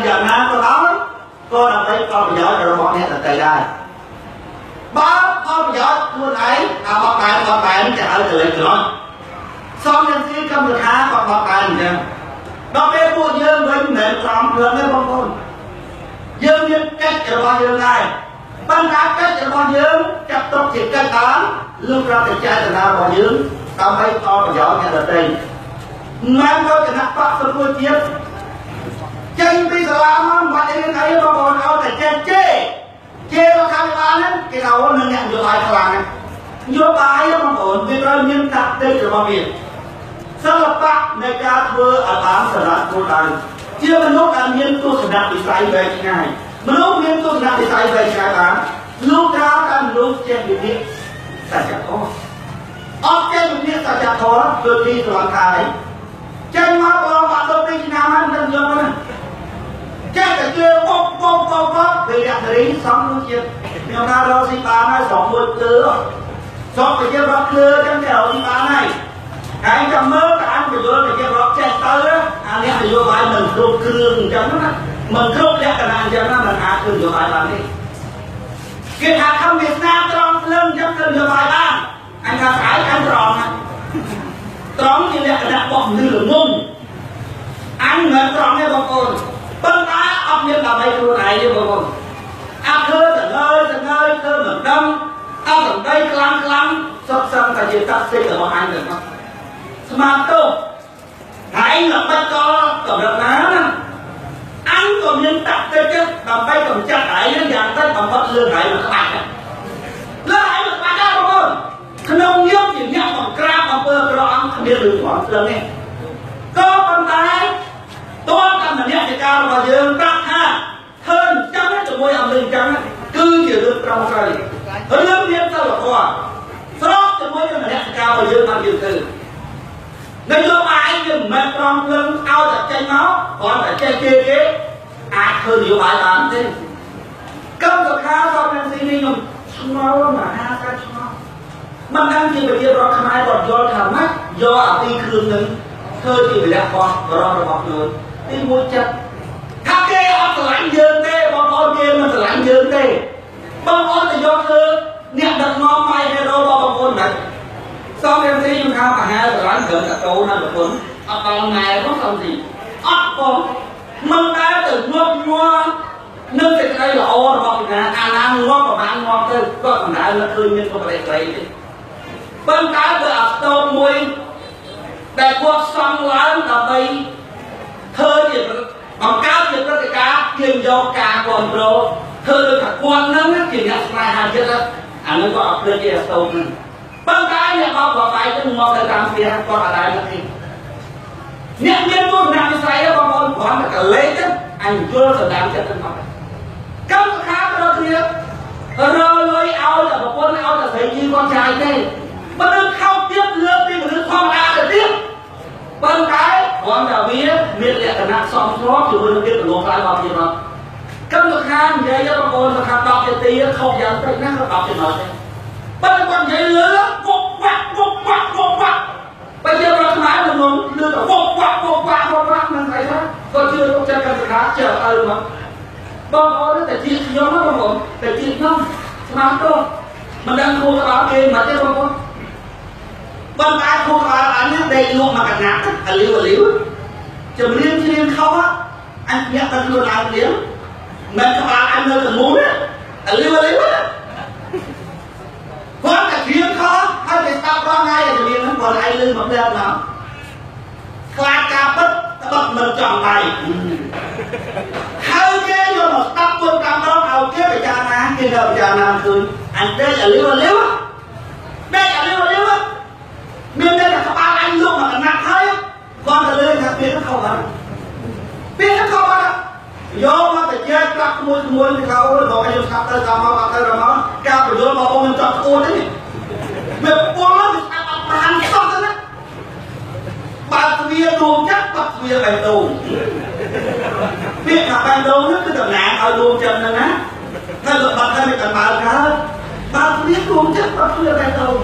យ៉ាងណាក៏ដោយក៏ដើម្បីផលប្រយោជន៍របស់អ្នកដទៃដែរបើផលប្រយោជន៍ខ្លួនឯងបត់បែនគេឲ្យទៅលេខក្រោយសំយ៉ាងទីកម្មរដ្ឋាក៏បត់បែនអញ្ចឹងដល់ពេលពួកយើងវិញមិនមែនត្រង់ព្រឹងទេបងប្អូនយើងមានកិច្ចរបស់យើងដែរបណ្ដាកិច្ចរបស់យើងចាត់ទុកជាកិច្ចតាមលោករដ្ឋាភិបាលរបស់យើងដើម្បីផលប្រយោជន៍អ្នកដទៃមិនក៏គណៈបកសង្គ្រោះជាតិចេញពីសាលាមកមិនបាច់រៀនអីបងប្អូនឲ្យតែជេររដ្ឋាភិបាលហ្នឹងគេថាអូននឹងអ្នកនយោបាយខ្លាំងនយោបាយបងប្អូនវាត្រូវមានតាក់ទិករបស់វាសិល្បៈនៃការធ្វើឲ្យបានសារៈគោលដៅជាមនុស្សដែលមានទស្សនវិស័យវែងឆ្ងាយមនុស្សមានទស្សនវិស័យវែងឆ្ងាយបានលោកថាតែមនុស្សចេះវិនិច្ឆ័យសច្ចធម៌អត់ចេះវិនិច្ឆ័យសច្ចធម៌គឺទីស្រឡាញ់ថាអីចេញមកបងបាក់ទៅពីឆ្នាំហ្នឹងនឹងយកហ្នឹងចេះតែជឿបុកពេលអ្នកនារីសំនោះជាខ្ញុំថារកស៊ីបានហើយស្រង់មួយលើស្រង់ទៅជារកលើអញ្ចឹងគេរកស៊ីបានហើយហើយចាំមើលតាមប្រយោជន៍ទៅជារកចេះទៅអានេះនយោបាយមិនគ្រប់គ្រឿងអញ្ចឹងណាមិនគ្រប់លក្ខណៈអញ្ចឹងណាមិនអាចធ្វើនយោបាយបានទេគេថាខំវាសនាត្រង់ភ្លើងអញ្ចឹងធ្វើនយោបាយបានអញថាស្អែកអញត្រង់ណាត្រង់ជាលក្ខណៈរបស់មនុស្សល្ងងអញមិនត្រង់ទេបងប្អូនប៉ុន្តែអត់មានដើម្បីខ្លួនឯងទេបងប្អូនអត់ធ្វើទៅហើយធ្វើមិនដឹងអត់សម្ដីខ្លាំងសុទ្ធសឹងតែជាតាក់ទិករបស់អញទៅមកស្មាតទៅហើយនឹងបាច់តកម្រិតណាណាអញក៏មានតាក់ទិកដើម្បីកម្ចាត់ឯងយ៉ាងតិចបំផុតលឿនហើយមកក្បាច់លើហើយមកក្បាច់ដែរបងប្អូនក្នុងយុគជាអ្នកបង្ក្រាបអំពើអាក្រក់អង្គគ្មានរឿងផងត្រឹមនេះក៏ប៉ុន្តែតើកម្មនៈការរបស់យើងប្រាប់ថាធ្វើអញ្ចឹងជាមួយអំលេងអញ្ចឹងគឺជារឿងត្រង់ត្រូវរឿងមានសិលធម៌ស្របជាមួយនឹងនៈការរបស់យើងបានយើងធ្វើនយោបាយយើងមិនមែនត្រង់ភ្លឹងឲ្យតែចេញមកគ្រាន់តែចេះគេអាចធ្វើនយោបាយបានទេកម្មសខារបស់អ្នកស៊ីនេះខ្ញុំឆ្ងល់មហាការឆ្ងល់មិនដឹងជាប្រជារដ្ឋខ្មែរគាត់យល់ថាម៉េចយកអាពីគ្រឿងនឹងធ្វើជាវិលៈរបស់ខ្លួនទីមួយចិត្តថាគេអត់ស្រឡាញ់យើងទេបងប្អូនគេមិនស្រឡាញ់យើងទេបងប្អូនទៅយកធ្វើអ្នកដឹកនាំម៉ៃហេរ៉ូរបស់បងប្អូនហ្នឹងសំរៀងទីខ្ញុំថាមហាស្រឡាញ់ត្រឹមតែតូនណាបងប្អូនអត់ដល់ម៉ែផងសំទីអត់បងមិនដែលទៅងប់ញ័រនឹងសេចក្តីល្អរបស់ពីណាអាណាងាប់ប្រហែលងាប់ទៅក៏មិនដែលនឹកឃើញមានបុគ្គលិកស្រីទេប៉ុន្តែបើអត់តូនមួយដែលគាត់សង់ឡើងដើម្បីធ្វើជាបង្កើតជាព្រឹត្តិការណ៍ទាញយកការគ្រប់គ្រងធ្វើដោយថាគាត់ហ្នឹងជាអ្នកស្នេហាចិត្តអានោះក៏អត់ឃើញជាអស្តូនហ្នឹងប៉ុន្តែអ្នកបោកបបាយទៅមកទៅតាមផ្ទះគាត់អត់ដែរទេអ្នកមានទស្សនវិស័យបងប្អូនគ្រាន់តែកលេសទៅអញយល់ទៅតាមចិត្តទាំងអស់កម្មសខាក៏គ្នារលុយឲ្យតែប្រពន្ធឲ្យតែស្រីជីគាត់ចាយទេមនុស្សខោទៀតលើពីមនុស្សធម្មតាទៅទៀតប៉ុន្តែគ្រាន់តែវាមានលក្ខណៈសមស្របជាមួយនឹងភាពប្រឡងខ្លាំងរបស់យើងកម្មសខានិយាយបងប្អូនសខា10នាទីខុសយ៉ាងតិចណាស់ក៏10ចំណុចដែរប៉ុន្តែគាត់និយាយលើវុកវាក់បើយើងរកខ្មែរនឹងលើទៅវុកវាក់មិនស្អីទេគាត់ជឿលោកចាកម្មសខាចើឲ្យមកបងប្អូនតែជាខ្ញុំណាបងប្អូនតែជាខ្ញុំស្មាតទៅមិនដឹងគួរក្បាលគេមកទេបងប្អូនប៉ុន្តែគួរក្បាលអញដេកលក់មកកណាត់អាលីវជំរាបជ្រៀងខុសអញញាក់ទៅខ្លួនឡើងទៀតមិនក្បាលអញនៅកមូលអាលីវគាត់តែជ្រៀងខុសហើយគេស្ដាប់រងថ្ងៃជំរាបហ្នឹងគាត់ឯងលឺមកដែរណាខ្លាចការពិតត្បិតមិនចង់ដៃហើយគេយកមកស្ដាប់ពុនតាមដងឲ្យគេពិចារណាគេទៅពិចារណាឃើញអញដេកអាលីវមានតែក្បាលអញលក់មកកណាត់ហើយគាត់ទៅលើថាពេលខុសហើយយកមកតែជែកប្រាប់មួយទៅថាអូបងខ្ញុំស្ដាប់ទៅតាមមកអត់ទៅដល់មកការបញ្យល់បងប្អូនខ្ញុំចង់ស្អួតទេវាពលវាស្ដាប់អត់បានសោះទៅណាបើទ្វារដួងចិត្តបាត់ទ្វារបេះដូងពាក្យថាបេះដូងនោះគឺតំណាងឲ្យដួងចិត្តហ្នឹងណាហើយក៏បាត់ហើយមិនបានបើកើតបើទ្វារដួងចិត្តបាត់ទ្វារបេះដូង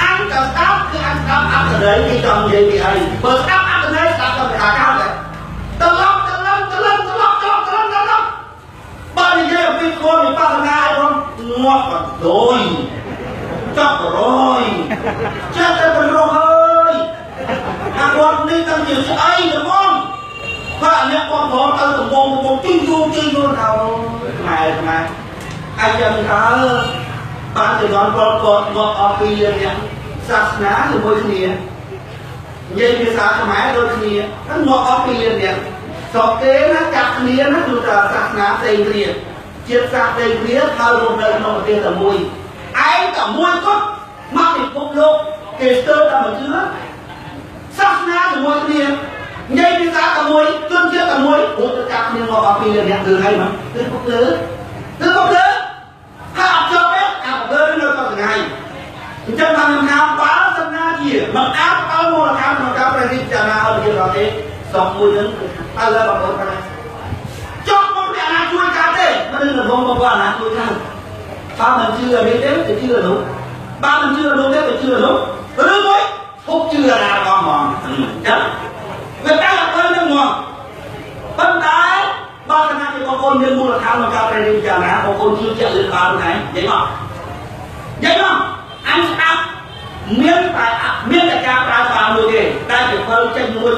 អញក៏ស្ដាប់គឺអញស្ដាប់អត្ថន័យគេចង់និយាយពីអីបើស្ដាប់អត្ថន័យស្ដាប់ទៅថាកើតតែត្រឡប់ chui vô nào mày ai chân cả bạn từ đó có ở phi liền sát ná từ môi kia vậy thì sao cái máy đôi khi nó ngọt ở phi liền sau kế nó chặt nia nó tụt sát ná dây kia chiết sát dây kia thao một đời nó một tiền là mùi ai cả mùi có mắc thì phục lục kể sơ ta mà chứa sát ná từ môi kia vậy thì sao cả mùi tuân chưa cả mùi ủa tất cả những ngọt ở phi liền từ hay mà từ phục lớn học cho biết học lớn nó có từ ngày chân thằng nào quá sân na gì mà áp bao nhiêu là khám mà cao phải đi chả nào ở đây thế xong mùi lớn ta lên bằng cái này cho con mẹ nào chui cá thế nó đừng là bông bông nào chui cá ba mình chưa biết thế thì chưa đúng ba mình chưa đúng thế thì chưa đúng đúng rồi phúc chưa là con mòn chắc người ta là con nó mòn bên trái ba cái này thì con nên mua là khám mà cao phải đi chả nào con chưa chạy lên ba này vậy không anh áp miếng tại ca trái vào người kì đây phải phân tranh nuôi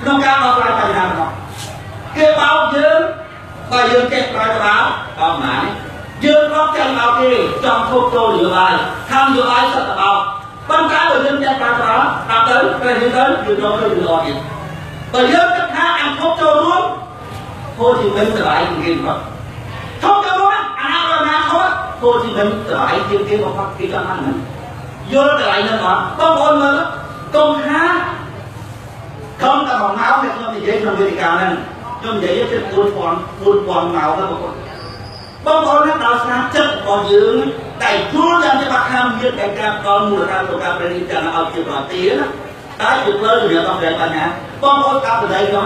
không ca bao trái phải nào không kia bao dương và dương kẹp trái báo bao mãi dương có tranh bao kì trong thuốc trôi giữa bài tham giữa bài rất là bao bên trái của dương kẹp trái báo đạp tới cái dương tới dương cho tôi được gọi bởi dương cách hai ăn thuốc trôi luôn thôi thì mình sẽ lại cùng kìm không thuốc trôi luôn ăn ăn rồi nè thôi thôi thì mình sẽ lại kiếm kiếm một phát khi cho ăn mình vô lại nên mà có con mà công khá không cả bằng máu thì không thì dễ trong cái cao nên trong dễ trên buôn quần màu đó bông con nó đào sáng chất còn dưỡng đầy chúa lên cho bác ham viết cái cam con mùa cam tổ cam đi cho nó chụp vào tía đó tái chụp lên rồi trong đây bà nhà bông con cam từ đây rồi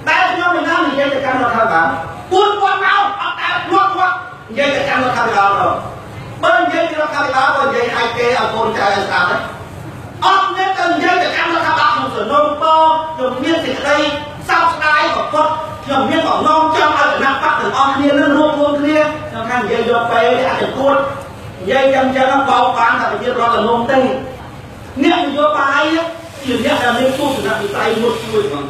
đây nó mình nói thì dễ cho cam nó tham bảo buôn quần màu ông ta buôn quần dễ cho cam nó tham bảo rồi bên dây nó khai báo bên dây hai kê ở con trai là sao đấy ông nếu cần dây thì em nó khai báo một sự nông po dùng miên thì đây sau đây của con dùng miên của nông trong ở nằm bắt được ông kia nó luôn luôn kia nó khăn dây vô về để ăn được con dây chân chân nó bao bán là phải đó là nông tây nếu vô bài á thì nhất là nên tu thì là bị tay một chuỗi mà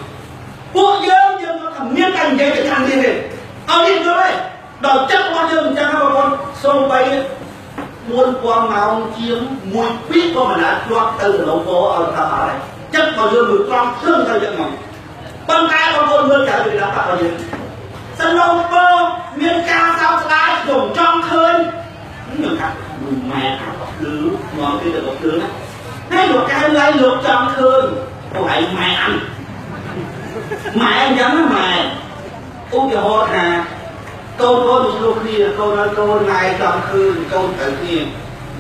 bộ dương nó cầm miên cành dây để ăn đi này ông đi vô đây đầu chất con dương chân nó con xông bay muôn quang màu chiếm mùi quý của mình đã loạt từ lỗ phố ở thả thả này chất vào dương mùi quang thương theo dân mong bằng tay con con mưa trả về đã phát vào dương sân lông bơ miền ca sao lá dùng trong khơi những người khác mẹ có thứ ngon kia được một thứ đó hay một cái lấy luộc trong khơi phải mẹ ăn giống mẹ út cho hốt hà câu nói một lúc kia câu nói câu này trong khơi câu tự nhiên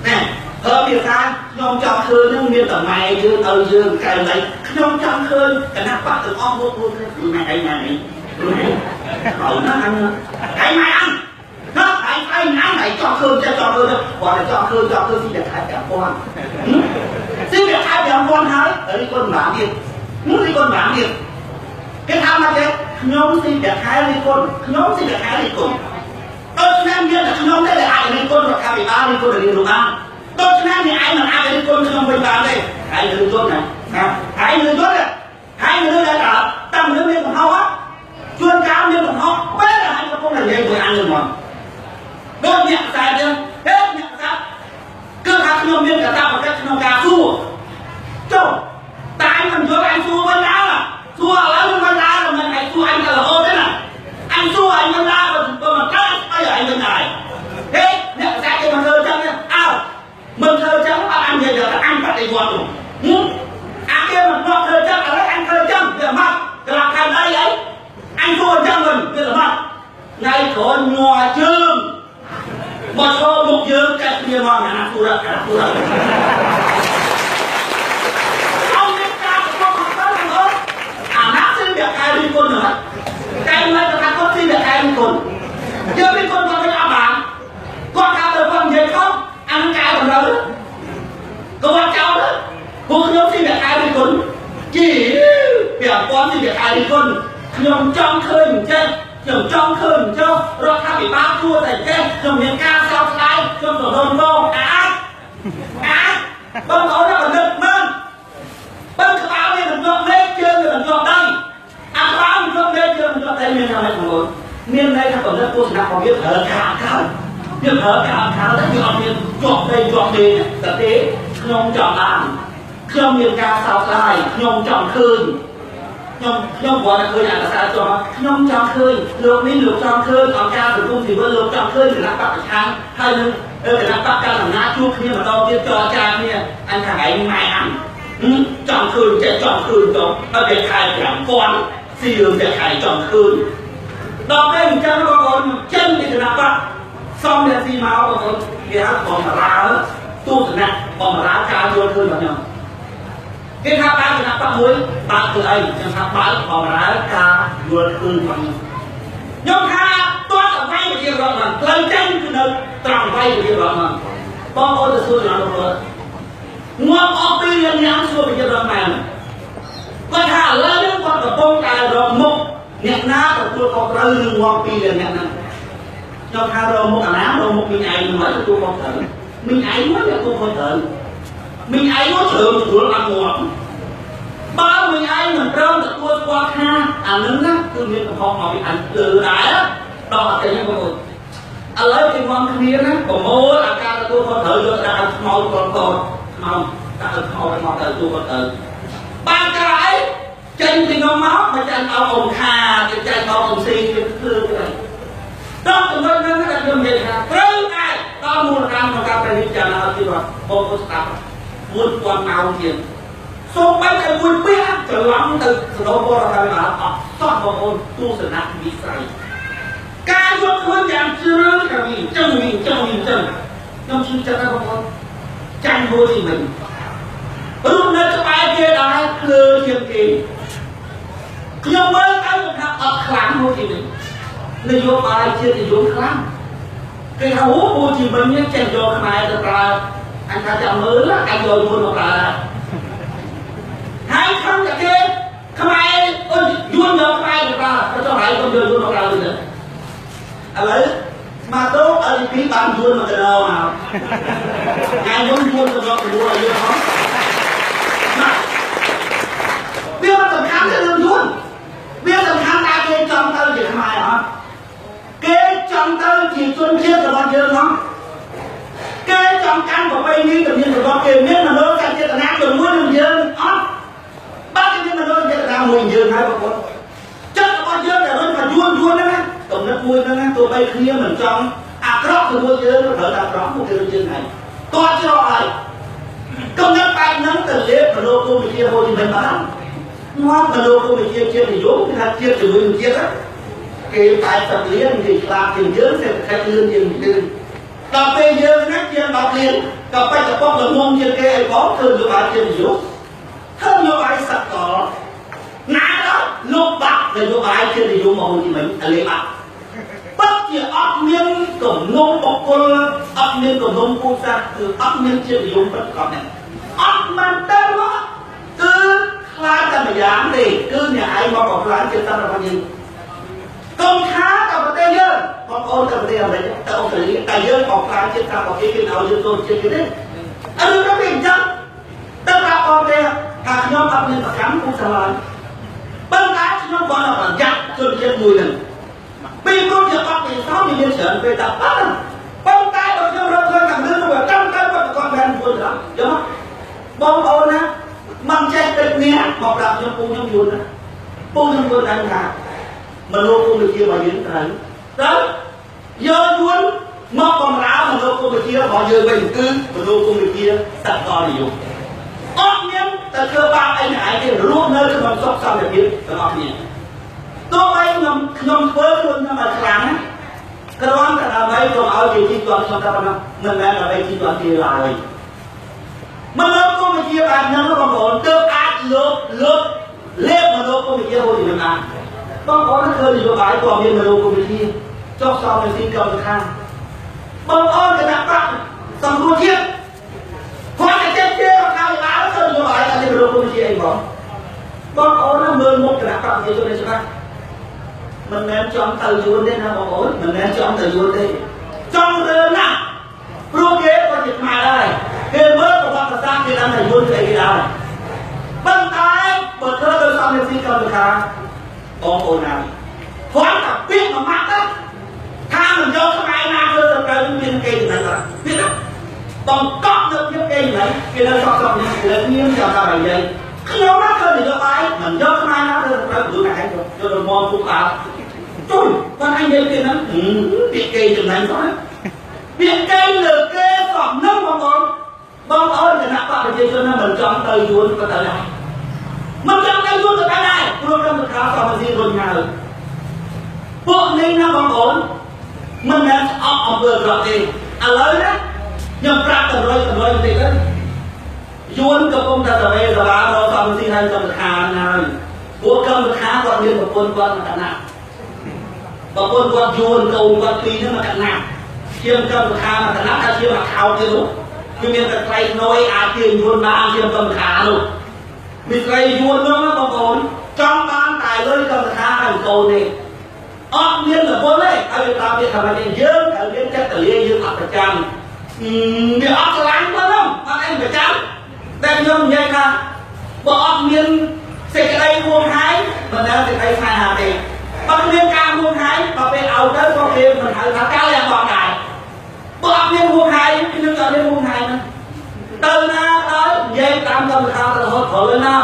nè ở việt nam nhom trong khơi nó miên tầm mày dương dương cái này nhom trong khơi cái nào bắt được ong luôn này nó ăn cái mày ăn nó phải nắng này cho khơi cho khơi đó gọi là cho khơi xin được hai cả con xin được hai cả con hái ở đi con bản đi muốn đi con bản đi cái tham là thế nhóm xin được hai đi con nhóm xin được hai đi con tôi cho nên biết là nhóm đây là ai đi con hoặc hai ba đi con là đi đúng không tôi cho nên thì ai mà ai đi con không bình bàn đây hai người tốt này hai người tốt này hai người đã cả tâm nước miếng của họ á chuyên cáo miếng của họ biết là hai con là gì người ăn rồi mà đôi nhẹ dài chưa hết nhẹ dài cứ thằng nhóm miếng cả ta một cách nó cà su châu tại mình cho anh su với đá là xua lấy những con đá rồi mình hãy xua anh là ô thế này anh xua anh con đá rồi mà cắt bây giờ anh bên này thế nhận ra cái mình thơ chân nhá mình thơ chân bạn ăn giờ là ăn phải đi quạt rồi kia mình ngọt thơ chân là lấy anh thơ chân giờ mặt là thành đây ấy anh xua chân mình bây giờ mặt ngay có nhòa chương một số một dương cái kia mà nó xua ra việc ai đi con nữa cái mới là con xin được ai đi con chưa biết con có cái bạn con ta được phần gì không ăn cái còn đâu cô ăn cháu đó cô không xin được ai đi con chỉ việc con xin được ai đi con nhom trong khơi mình chơi nhom trong khơi mình chơi rồi ta bị bao thua tại chơi nhom miền cao sao sai nhom tổ hồn vô bông có nó còn được hơn bông cái báo này mình nhom lên chơi mình nhom đây ăn báo mình nhom lên chơi mình nhom đây mình làm này không miền này là còn rất cô sẽ có biết ở cả việc ở cả rất nhiều miền chọn đây thực tế nhông chọn làm nhông miền ca sao lại nhông chọn khơi nhông gọi là khơi là sao cho nhông chọn khơi lược ní lược chọn khơi chọn ca từ cung thì vẫn lược chọn khơi thì làm bạc hàng hay nên để làm bạc ca làm ná chuốc nhưng mà đâu biết cho cha kia anh thằng ấy mai ăn chọn khơi chạy chọn khơi cho ở để khai làm con siêu để khai chọn khơi đó cái mình chân nó còn chân thì làm bạc xong rồi thì máu còn cái hát còn mà ra nữa tu thì nè còn mà ra ca vô khơi vào nhau cái hát ba thì bác muối ba từ ấy chẳng hạn ba còn mà ra ca vô khơi vào nhau nhưng ha toán ở vay của riêng rồi mà lên chân thì nó tròn vay của riêng rồi mà con ơi là xưa là đâu rồi ngoan ở bên nhân nhãn xưa bây giờ rồi mà con thả lên những con ở bông cài rồi mục nhẹ ná của tôi còn rơi lưng ngoan pi liền nhẹ nè cho thao đâu một áo đâu một mình ai nói cho tôi không thử mình ai nói cho tôi không thử mình ai nói thường thì tôi làm ngọt bao mình ai mình rơm thì tôi qua ha nứng á tôi biết không mà bị ảnh từ đại á đó là cái gì lấy cái ngon kia á còn mua là ca tôi không thử được là màu còn màu ta màu từ tôi không thử ba cái chân thì nó máu mà chân ông hà thì chân ông xì thì thương cái này đó tụi mình nó là dùng gì hả? Cứ ai ta mua là ăn mà ta phải đi chợ nào thì mà không có tập muốn quan nào gì số mấy cái vui biết trở lắm từ đó vô là phải bảo họ toàn bộ ôn tu sự nặng bị sai cái vô khuyên giảm chưa cả vì chân trong khi chân nó không có tranh vô thì mình lúc này các bài kia đã lừa chuyện kỳ nhưng mới cái người ta ập kháng vô thì mình nêu vô bài chưa thì vô kháng cái hậu Hồ Chí Minh nhất trên vô cái này được là anh ta chậm mới là anh rồi luôn một là hai không cả kia không ai ơi vuông được ai được là cho lại con rồi luôn một là được lấy mà tốt ở cái bàn vuông mà từ đâu nào ai muốn vuông từ đó thì mua là vuông không biết là tầm khám thì đừng vuông biết tầm khám ai kia trong tao gì không ai hả cái trong tao chỉ tuân chiết là bao nhiêu không cái trong căn của bay đi tự nhiên của con kia biết là nó căn chiết là nát rồi muốn đừng dương bác cái mà nó chiết là mình dương hai con chất là bao nhiêu là nó phải vuông đó tổng đất vui đó tôi bay kia mình trong crop thì vui dương nó thở crop một cái dương này to cho ai công nhân bay nắng từ lễ và lô cô mình kia thôi thì mình bán ngon và lô cô mình chia thì vốn người ta chia từ mình chia đó cái tài tập liên thì làm thì dưỡng sẽ khách lương dừng dừng tập bây giờ nát trên bạc liền tập bay tập bóc là môn trên cái có thương cho bạn trên yếu thương cho bạn sạch cỏ ngã đó lúc bạc là cho bạn trên thì dùng màu thì mình lấy bạc bất kỳ ốc miếng cổng nông bọc cô ốc miếng cổng nông cô ra từ ốc miếng trên thì dùng bất còn này ốc mà tên đó cứ khai ta mà dám thì cứ nhà ai mà bọc lái trên ta là bao nhiêu công khá cả một tay nhớ con ôn cả một tay đấy ta ông xử lý tay nhớ bọc ra trên ta bọc cái nào như tôi trên cái đấy anh có bình chân tất cả con đây cả nhóm ấp lên và khám cũng sao lại băng cái nhóm con là bản chặt cho trên mùi lần bây con giờ bọc thì 60 sởn về tập bắt băng cái bằng trong rơm thôi thằng đứa nó trăm cân của con đàn buồn lắm đúng không bông ôn á mang chạy tịch nghe bọc đạp cho cô nhóm buồn á cô nhóm buồn đang ngạc mà lô cô người kia mà dính thấy đấy giờ muốn mọc còn ráo mà lô cô người kia họ giờ bình cư mà lô cô người kia sạch to thì dùng ốc nhiên ta cơ bạc anh hải thì luôn nơi cái bằng sốc xong để biết cái ốc nhiên tôi bay ngầm phớ luôn nhưng mà kháng cái đó là mấy còn áo gì chi toàn trong các bạn mình đang là đây chi toàn kia là rồi mà lô cô người kia bạn nhân nó còn ổn cơ ác lốt lép mà lô cô người kia thôi thì mình làm bông có nó khơi thì bài còn bên mà đâu có bị thi cho sau này xin cầm được khang bông ơn cái nặng bạc xong luôn chiếc khoan cái chết kia mà khao thì báo khơi thì bài là bên đâu có bị thi anh bỏ bông ơn nó mơn một cái nặng bạc gì cho nên sao mình nên chọn từ chuồn đến ha bông ơn mình nên chọn từ chuồn đi trong đơn nè luôn kế có việc mà đây kia mới của bạn là sang kia đang thành luôn cái gì nào bông tay bật thơ tôi xong nên xin cầm được khang bông ồn nào គាត់តែពាក្យមួយម៉ាត់ទៅថាមិនយកស្បែកណាធ្វើទៅត្រូវមានគេចំណេញអត់biếtទេបង្កប់នៅភាពគេចំណេញគេនៅសក់នេះគេមានចាំថានិយាយខ្ញុំណាធ្វើនយោបាយមិនយកស្បែកណាធ្វើទៅត្រូវខ្លួនឯងយកទៅមកពុកអើជួយគាត់ឯងនិយាយគេហ្នឹងពាក្យគេចំណេញគាត់ពាក្យគេលើគេសក់នឹងបងប្អូនគណៈបព្វជិជនណាមិនចង់ទៅយួនក៏ទៅដែរមិនចង់ទៅយួនក៏ទៅដែរព្រោះកម្មការសមាជិករុញហើយពួកនេះណាបងប្អូនមិនមែនអត់អំពើអាក្រក់ទេឥឡូវណាខ្ញុំប្រាប់តម្រុយបន្តិចទៅយួនកំពុងតែទៅសាលារកសមាជិកហើយកម្មការហើយពួកកម្មការគាត់មានប្រពន្ធគាត់មកកណាប្រពន្ធគាត់យួនកូនគាត់ពីរហ្នឹងមកកណាជាងកម្មការមកកណាថាជាមកខោទៀតនោះគឺមានតែត្រីណយអាចជាយួនបានជាកម្មការនោះមានត្រីយួននោះបងប្អូនចង់បានតែលុយកម្មការឲ្យកូននេះអត់មានរវល់ទេឲ្យតាមវាថាយើងត្រូវមានចិត្តទលាយើងអត់ប្រចាំវាអត់ឆ្លាញ់ប៉ុណ្ណឹងអត់អីប្រចាំតែខ្ញុំនិយាយថាបើអត់មានសេចក្តីហួងហែងមិនដែលសេចក្តីស្នេហាទេបើមានការហួងហែងបើពេលឲ្យទៅក៏គេមិនហៅថាកាលយ៉ាងបងដែរបើអត់មានហួងហែងខ្ញុំអត់មានហួងហែងណាទៅណាដល់និយាយតាមកម្មការទៅរហូតព្រោះណា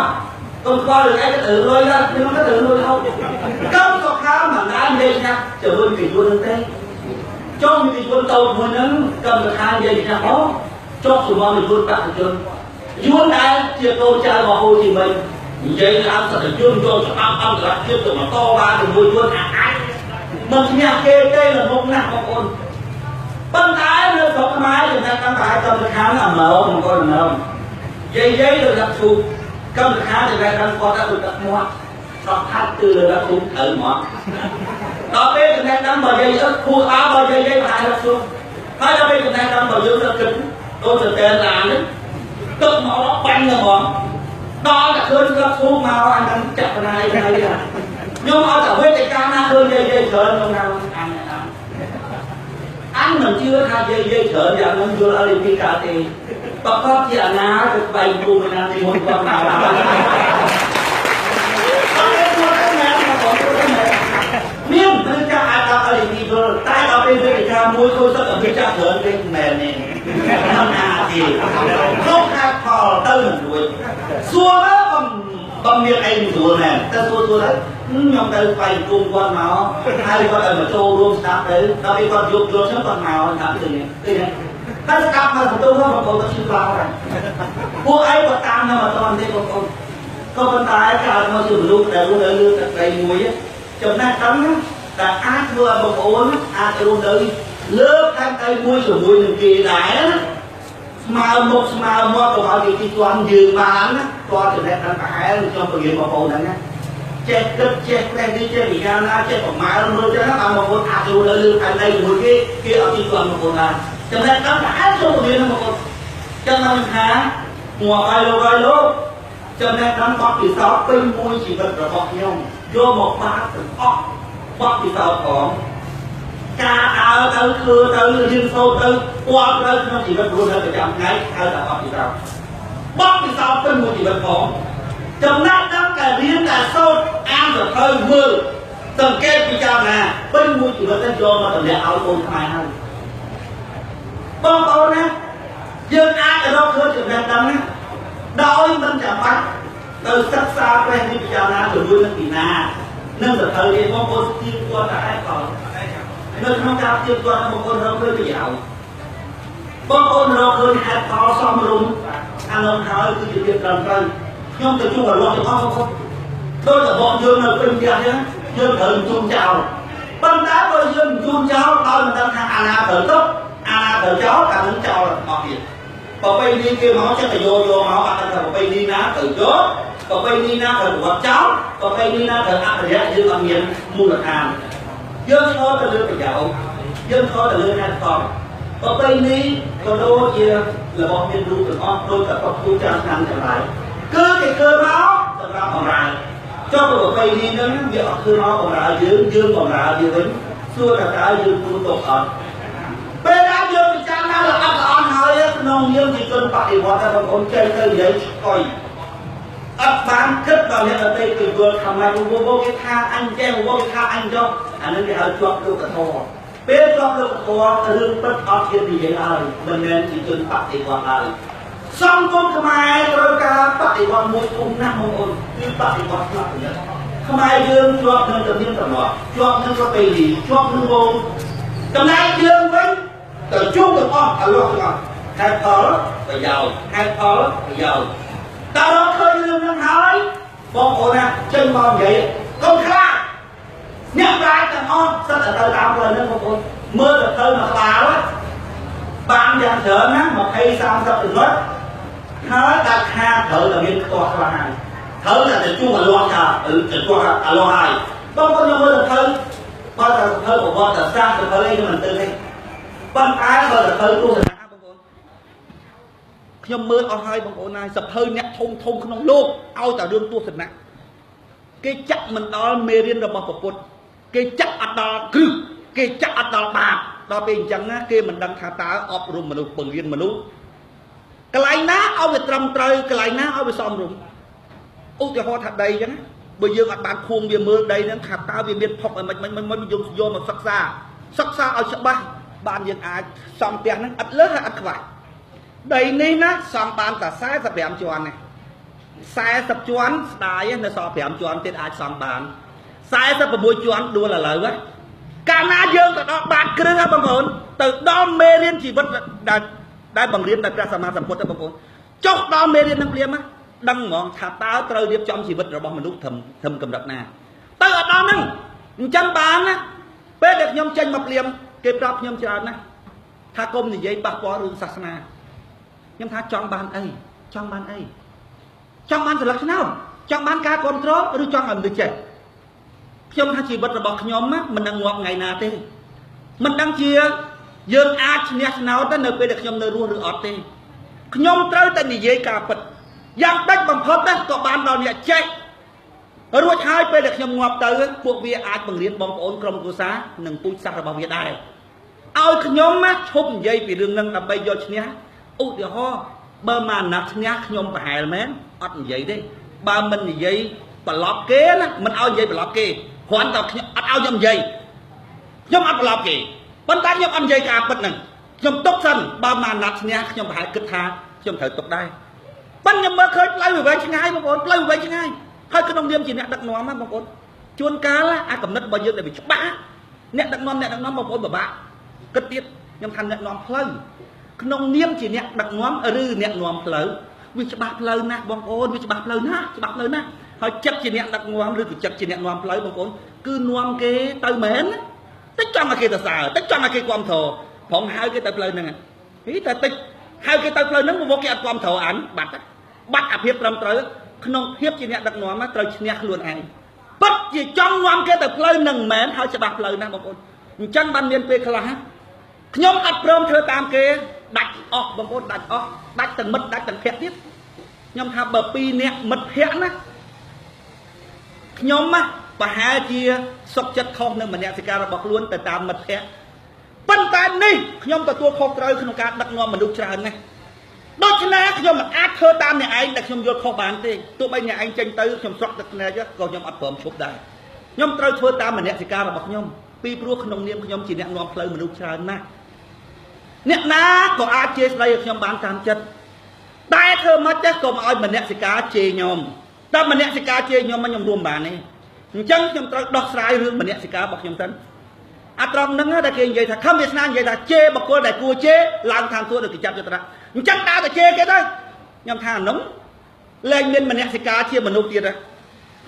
កុំខ្វល់រឿងអីទៅលុយណាខ្ញុំទៅលុយហូបកម្មក៏ខាមមិនដែរនិយាយថាជួយពីយួននឹងទេចង់ពីយួនតូចមួយហ្នឹងកម្មខានិយាយថាអូចុះសម្រាប់យួនបព្វជិជនយួនដែរជាកូនចៅរបស់ហូជីមិញនិយាយថាសត្វយួនយកច្បាប់អន្តរជាតិទៅមកតវ៉ាជាមួយយួនអាចមិនឈ្នះគេទេល្មមណាស់បងប្អូនប៉ុន្តែនៅស្រុកខ្មែរចំណែកកម្មការកម្មខាអាម៉ោបងប្អូនអាម៉ោយាយទៅដាក់ឈូកកម្មការចំណែកកម្មគាត់ទៅដាក់មាត់ស្រុកខាត់គឺដាក់ឈូកទៅមកដល់ពេលចំណែកកម្មបើយាយអត់គួរអើបើយាយប្រហែលដាក់ឈូកហើយដល់ពេលចំណែកកម្មបើយើងទៅគិតដូចទៅតែឡានហ្នឹងទឹកមកបាញ់ទៅហ្មងដល់តែឃើញដាក់ឈូកមកអញនឹងចាក់ណាយហើយខ្ញុំអត់តែវេទិកាណាឃើញយាយច្រើនក្នុងណាអញមិនជឿថាយាយច្រើនយ៉ាងហ្នឹងយល់អីពីកើតទេប្រកបជាអាណាទៅស្បែកគូមណាទីមុនគាត់មកអត់ទេគាត់ណាមកបងមានព្រឹត្តិការណ៍អាចដល់អីពីយល់តែដល់ពេលវេទិកាមួយគួរសឹកអភិចារច្រើនទេមែនទេមិនណាទេក្នុងខាត់ផលទៅមិនរួចសួរទៅបំមានអីមិនស្រួលមែនតែសួរទៅខ្ញុំទៅស្បែកគុំគាត់មកហើយគាត់ឲ្យមកចូលរួមស្ដាប់ទៅដល់ពេលគាត់យកខ្ញុំគាត់មកថាទៅនេះតែស្ដាប់មកបន្ទូមកបងប្អូនក៏ឈឺខ្លាំងដែរពួកឯងក៏តាមនៅអត់ទាន់ទេបងប្អូនក៏ប៉ុន្តែកើតមកជាមនុស្សដែលរស់នៅលើទឹកដីមួយចំណេះដឹងតែអាចធ្វើឲ្យបងប្អូនអាចរស់នៅលើទឹកដីមួយជាមួយនឹងគេដែរណាស្មើមុខស្មើមាត់ក៏ឲ្យគេទីទាន់យើងបានណាគាត់ចំណេះដឹងប្រហែលខ្ញុំពង្រៀនបងប្អូនហ្នឹងណាចេះគិតចេះផ្លែនេះចេះវិញ្ញាណាចេះប្រមាណមើលចឹងណាបងប្អូនអាចរស់នៅលើទឹកដីជាមួយគេឲ្យទីទាន់បងប្អូនដែរចំណេះដឹងប្រហែលខ្ញុំពង្រៀនបងប្អូនចឹងខ្ញុំថាងាប់ឲ្យលោកចំណេះដឹងបទពិសោធន៍ពេញមួយជីវិតរបស់ខ្ញុំយកមកបាក់ទាំងអស់បទពិសោធន៍ផងការដើរទៅធ្វើទៅរៀនសូត្រទៅពាល់ទៅក្នុងជីវិតរស់នៅប្រចាំថ្ងៃហៅថាបទពិសោធន៍ពេញមួយជីវិតផងចំណេះដឹងតែរៀនតែសូត្រអានសភៅមើលសង្កេតពិចារណាពេញមួយជីវិតទៅយកមកតម្លាក់ឲ្យកូនខ្មែរហើយបងប្អូនណាយើងអាចរកឃើញចំណេះដឹងណាដោយមិនចាំបាច់ទៅសិក្សាព្រះនិព្វានជាមួយនឹងពីណានឹងសភៅនេះបងប្អូនទីគាត់តែឯងក៏នៅក្នុងការទៀបគាត់បងប្អូនរកឃើញប្រយោជន៍បងប្អូនរកឃើញហេតុផលសមរម្យអានោះហើយគឺជាភាពត្រឹមត្រូវខ្ញុំទៅជួបអារម្មណ៍ទាំងអស់បងប្អូនដោយតែបងយើងនៅពេញផ្ទះហ្នឹងយើងត្រូវជូនចោលប៉ុន្តែបើយើងជូនចោលដោយមិនដឹងថាអាណាត្រូវទុកអាណាត្រូវចោលអានឹងចោលអស់ទៀតប្រពៃណីគេមកចេះតែយកមកអត់ដឹងថាប្រពៃណីណាត្រូវយកប្រពៃណីណាត្រូវវត្តចោលប្រពៃណីណាត្រូវអភិរក្សយើងអត់មានមូលដ្ឋានយើងឈរទៅលើប្រយោជន៍យើងឈរទៅលើហេតុផលប្រពៃណីក៏ដូចជារបស់មានរូបទាំងអស់ដូចតែប្រពៃចាំឆ្នាំទាំងឡាយគឺគេធ្វើមកសម្រាប់បំរើចុះប្រពៃណីហ្នឹងវាអត់ធ្វើមកបំរើយើងបំរើវាវិញសួរថាតើយើងគួរទុកអត់ពេលណាយើងពិចារណាល្អអត់ហើយក្នុងនាមជាជនបដិវត្តតែបងប្អូនចេះទៅនិយាយឆ្កុយ ấp bán khất vào hiện ở đây từ vừa thầm này vô cái tha anh chen vô cái tha anh cho anh nên cái hơi chọn được cái thò biết chọn được cái thò lương bất ở thiên thì vậy ơi mình nên chỉ chừng bắt thì còn ơi xong con mai rồi cả bắt thì còn một cùng năm một ôn cứ bắt thì còn lại nữa không ai dương chọn nên tự nhiên tầm đó chọn nên có bề gì chọn nên vô tầm này dương với từ chung được con ở luôn rồi hai thở phải giàu hai thở phải giàu tao đó khơi lương nó hỏi bọn cô nè chân mòn vậy không khác nhắc lại tao ngon sao lại tao tao rồi nên bọn cô mưa được thơ mà bà đó bạn dàn thở nắng mà thay sao sao từ mất nói đặt ha thở là biến to qua hai thở là từ chung là loa cả từ chung là loa hai bọn cô mưa được thơ bao giờ thơ của bọn là sang từ thơ lên cho mình từ đây ban ái bao giờ thơ luôn làខ្ញុំមើលអស់ហើយបងប្អូនណាសភៅអ្នកធំក្នុងលោកឲ្យតែរឿងទស្សនៈគេចាក់មិនដល់មេរៀនរបស់ពុទ្ធគេចាក់អត់ដល់គ្រឹះគេចាក់អត់ដល់បាបដល់ពេលអញ្ចឹងណាគេមិនដឹងថាតើអប់រំមនុស្សបង្រៀនមនុស្សកន្លែងណាឲ្យវាត្រឹមត្រូវកន្លែងណាឲ្យវាសមរម្យឧទាហរណ៍ថាដីអញ្ចឹងបើយើងអត់បានខួងវាមើលដីហ្នឹងថាតើវាមានផុកមិនយើងយកមកសិក្សាឲ្យច្បាស់បានយើងអាចសំផ្ទះហ្នឹងអត់លើហើយអត់ខ្វះដីនេះណាសំបានតែ45ជាន់នេះ40ជាន់ស្ដាយនៅសល់5ជាន់ទៀតអាចសំបាន46ជាន់ដួលឥឡូវកាលណាយើងទៅដល់បាតគ្រឹះបងប្អូនទៅដល់មេរៀនជីវិតដែលបង្រៀនដោយព្រះសម្មាសម្ពុទ្ធបងប្អូនចុះដល់មេរៀននឹងព្រាមដឹងហ្មងថាតើត្រូវរៀបចំជីវិតរបស់មនុស្សធំកម្រិតណាទៅអត់ដល់ហ្នឹងអញ្ចឹងបានណាពេលដែលខ្ញុំចេញមកព្រាមគេប្រាប់ខ្ញុំច្រើនណាថាកុំនិយាយប៉ះពាល់រឿងសាសនាខ្ញុំថាចង់បានអីចង់បានស្លឹកឆ្នោតចង់បានការគ្រប់គ្រងឬចង់ឲ្យមនុស្សចេះខ្ញុំថាជីវិតរបស់ខ្ញុំមិនដឹងងាប់ថ្ងៃណាទេមិនដឹងជាយើងអាចឈ្នះឆ្នោតទៅនៅពេលដែលខ្ញុំនៅរស់ឬអត់ទេខ្ញុំត្រូវតែនិយាយការពិតយ៉ាងតិចបំផុតណាក៏បានដល់អ្នកចេះរួចហើយពេលដែលខ្ញុំងាប់ទៅពួកវាអាចបង្រៀនបងប្អូនក្រុមគ្រួសារនិងពូជសាសន៍របស់វាដែរឲ្យខ្ញុំឈប់និយាយពីរឿងហ្នឹងដើម្បីយកឈ្នះឧទាហរណ៍បើមកណាត់ឈ្នះខ្ញុំប្រហែលមែនអត់និយាយទេបើមិននិយាយប្រឡប់គេណាមិនឲ្យនិយាយប្រឡប់គេគ្រាន់តែខ្ញុំអត់ឲ្យខ្ញុំនិយាយខ្ញុំអត់ប្រឡប់គេប៉ុន្តែខ្ញុំអត់និយាយការពិតហ្នឹងខ្ញុំទុកសិនបើមកណាត់ឈ្នះខ្ញុំប្រហែលគិតថាខ្ញុំត្រូវទុកដែរប៉ុន្តែខ្ញុំមើលឃើញផ្លូវវែងឆ្ងាយបងប្អូនផ្លូវវែងឆ្ងាយហើយក្នុងនាមជាអ្នកដឹកនាំបងប្អូនជួនកាលអាកំណត់របស់យើងដែលវាច្បាស់អ្នកដឹកនាំបងប្អូនពិបាកគិតទៀតខ្ញុំថាអ្នកនាំផ្លូវក្នុងនាមជាអ្នកដឹកនាំឬអ្នកនាំផ្លូវវាច្បាស់ផ្លូវណាស់បងប្អូនវាច្បាស់ផ្លូវណាស់ហើយចិត្តជាអ្នកដឹកនាំឬក៏ចិត្តជាអ្នកនាំផ្លូវបងប្អូនគឺនាំគេទៅមែនតិចចង់ឲ្យគេទៅសើតិចចង់ឲ្យគេគ្រប់គ្រងព្រមហៅគេទៅផ្លូវហ្នឹងតែតិចហៅគេទៅផ្លូវហ្នឹងមកគេអត់គ្រប់គ្រងអានបាត់អាភាពត្រឹមត្រូវក្នុងភាពជាអ្នកដឹកនាំត្រូវឈ្នះខ្លួនឯងពិតជាចង់នាំគេទៅផ្លូវហ្នឹងមែនហើយច្បាស់ផ្លូវណាស់បងប្អូនអញ្ចឹងបានមានពេលខ្លះខ្ញុំអត់ព្រមធ្វើតាមគេដាច់អស់បងប្អូនដាច់ទាំងមិត្តដាច់ទាំងភ័ក្រទៀតខ្ញុំថាបើ2នាក់មិត្តភ័ក្រណាខ្ញុំប្រហែលជាសុខចិត្តខុសនៅមនសិការរបស់ខ្លួនទៅតាមមិត្តភ័ក្រប៉ុន្តែនេះខ្ញុំទទួលខុសត្រូវក្នុងការដឹកនាំមនុស្សច្រើនណាស់ដូច្នេះខ្ញុំមិនអាចធ្វើតាមអ្នកឯងដែលខ្ញុំយល់ខុសបានទេទោះបីអ្នកឯងចេញទៅខ្ញុំស្រក់ទឹកភ្នែកក៏ខ្ញុំអត់ព្រមឈប់ដែរខ្ញុំត្រូវធ្វើតាមមនសិការរបស់ខ្ញុំពីព្រោះក្នុងនាមខ្ញុំជាអ្នកនាំផ្លូវមនុស្សច្រើនណាស់អ្នកណាក៏អាចជេរស្ដីឲ្យខ្ញុំបានតាមចិត្តតែធ្វើមិនទេក៏មកឲ្យមនសិការជេរខ្ញុំតែមនសិការជេរខ្ញុំខ្ញុំរួមបានទេអញ្ចឹងខ្ញុំត្រូវដោះស្រាយរឿងមនសិការរបស់ខ្ញុំទៅអាត្រង់ហ្នឹងដែលគេនិយាយថាខំវាស្នានិយាយថាជេរបកគលដែលគួរជេរឡើងខាងគួរដូចគេចាប់យកត្រាអញ្ចឹងដើរទៅជេរគេទៅខ្ញុំថាអានោះលែងមានមនសិការជាមនុស្សទៀត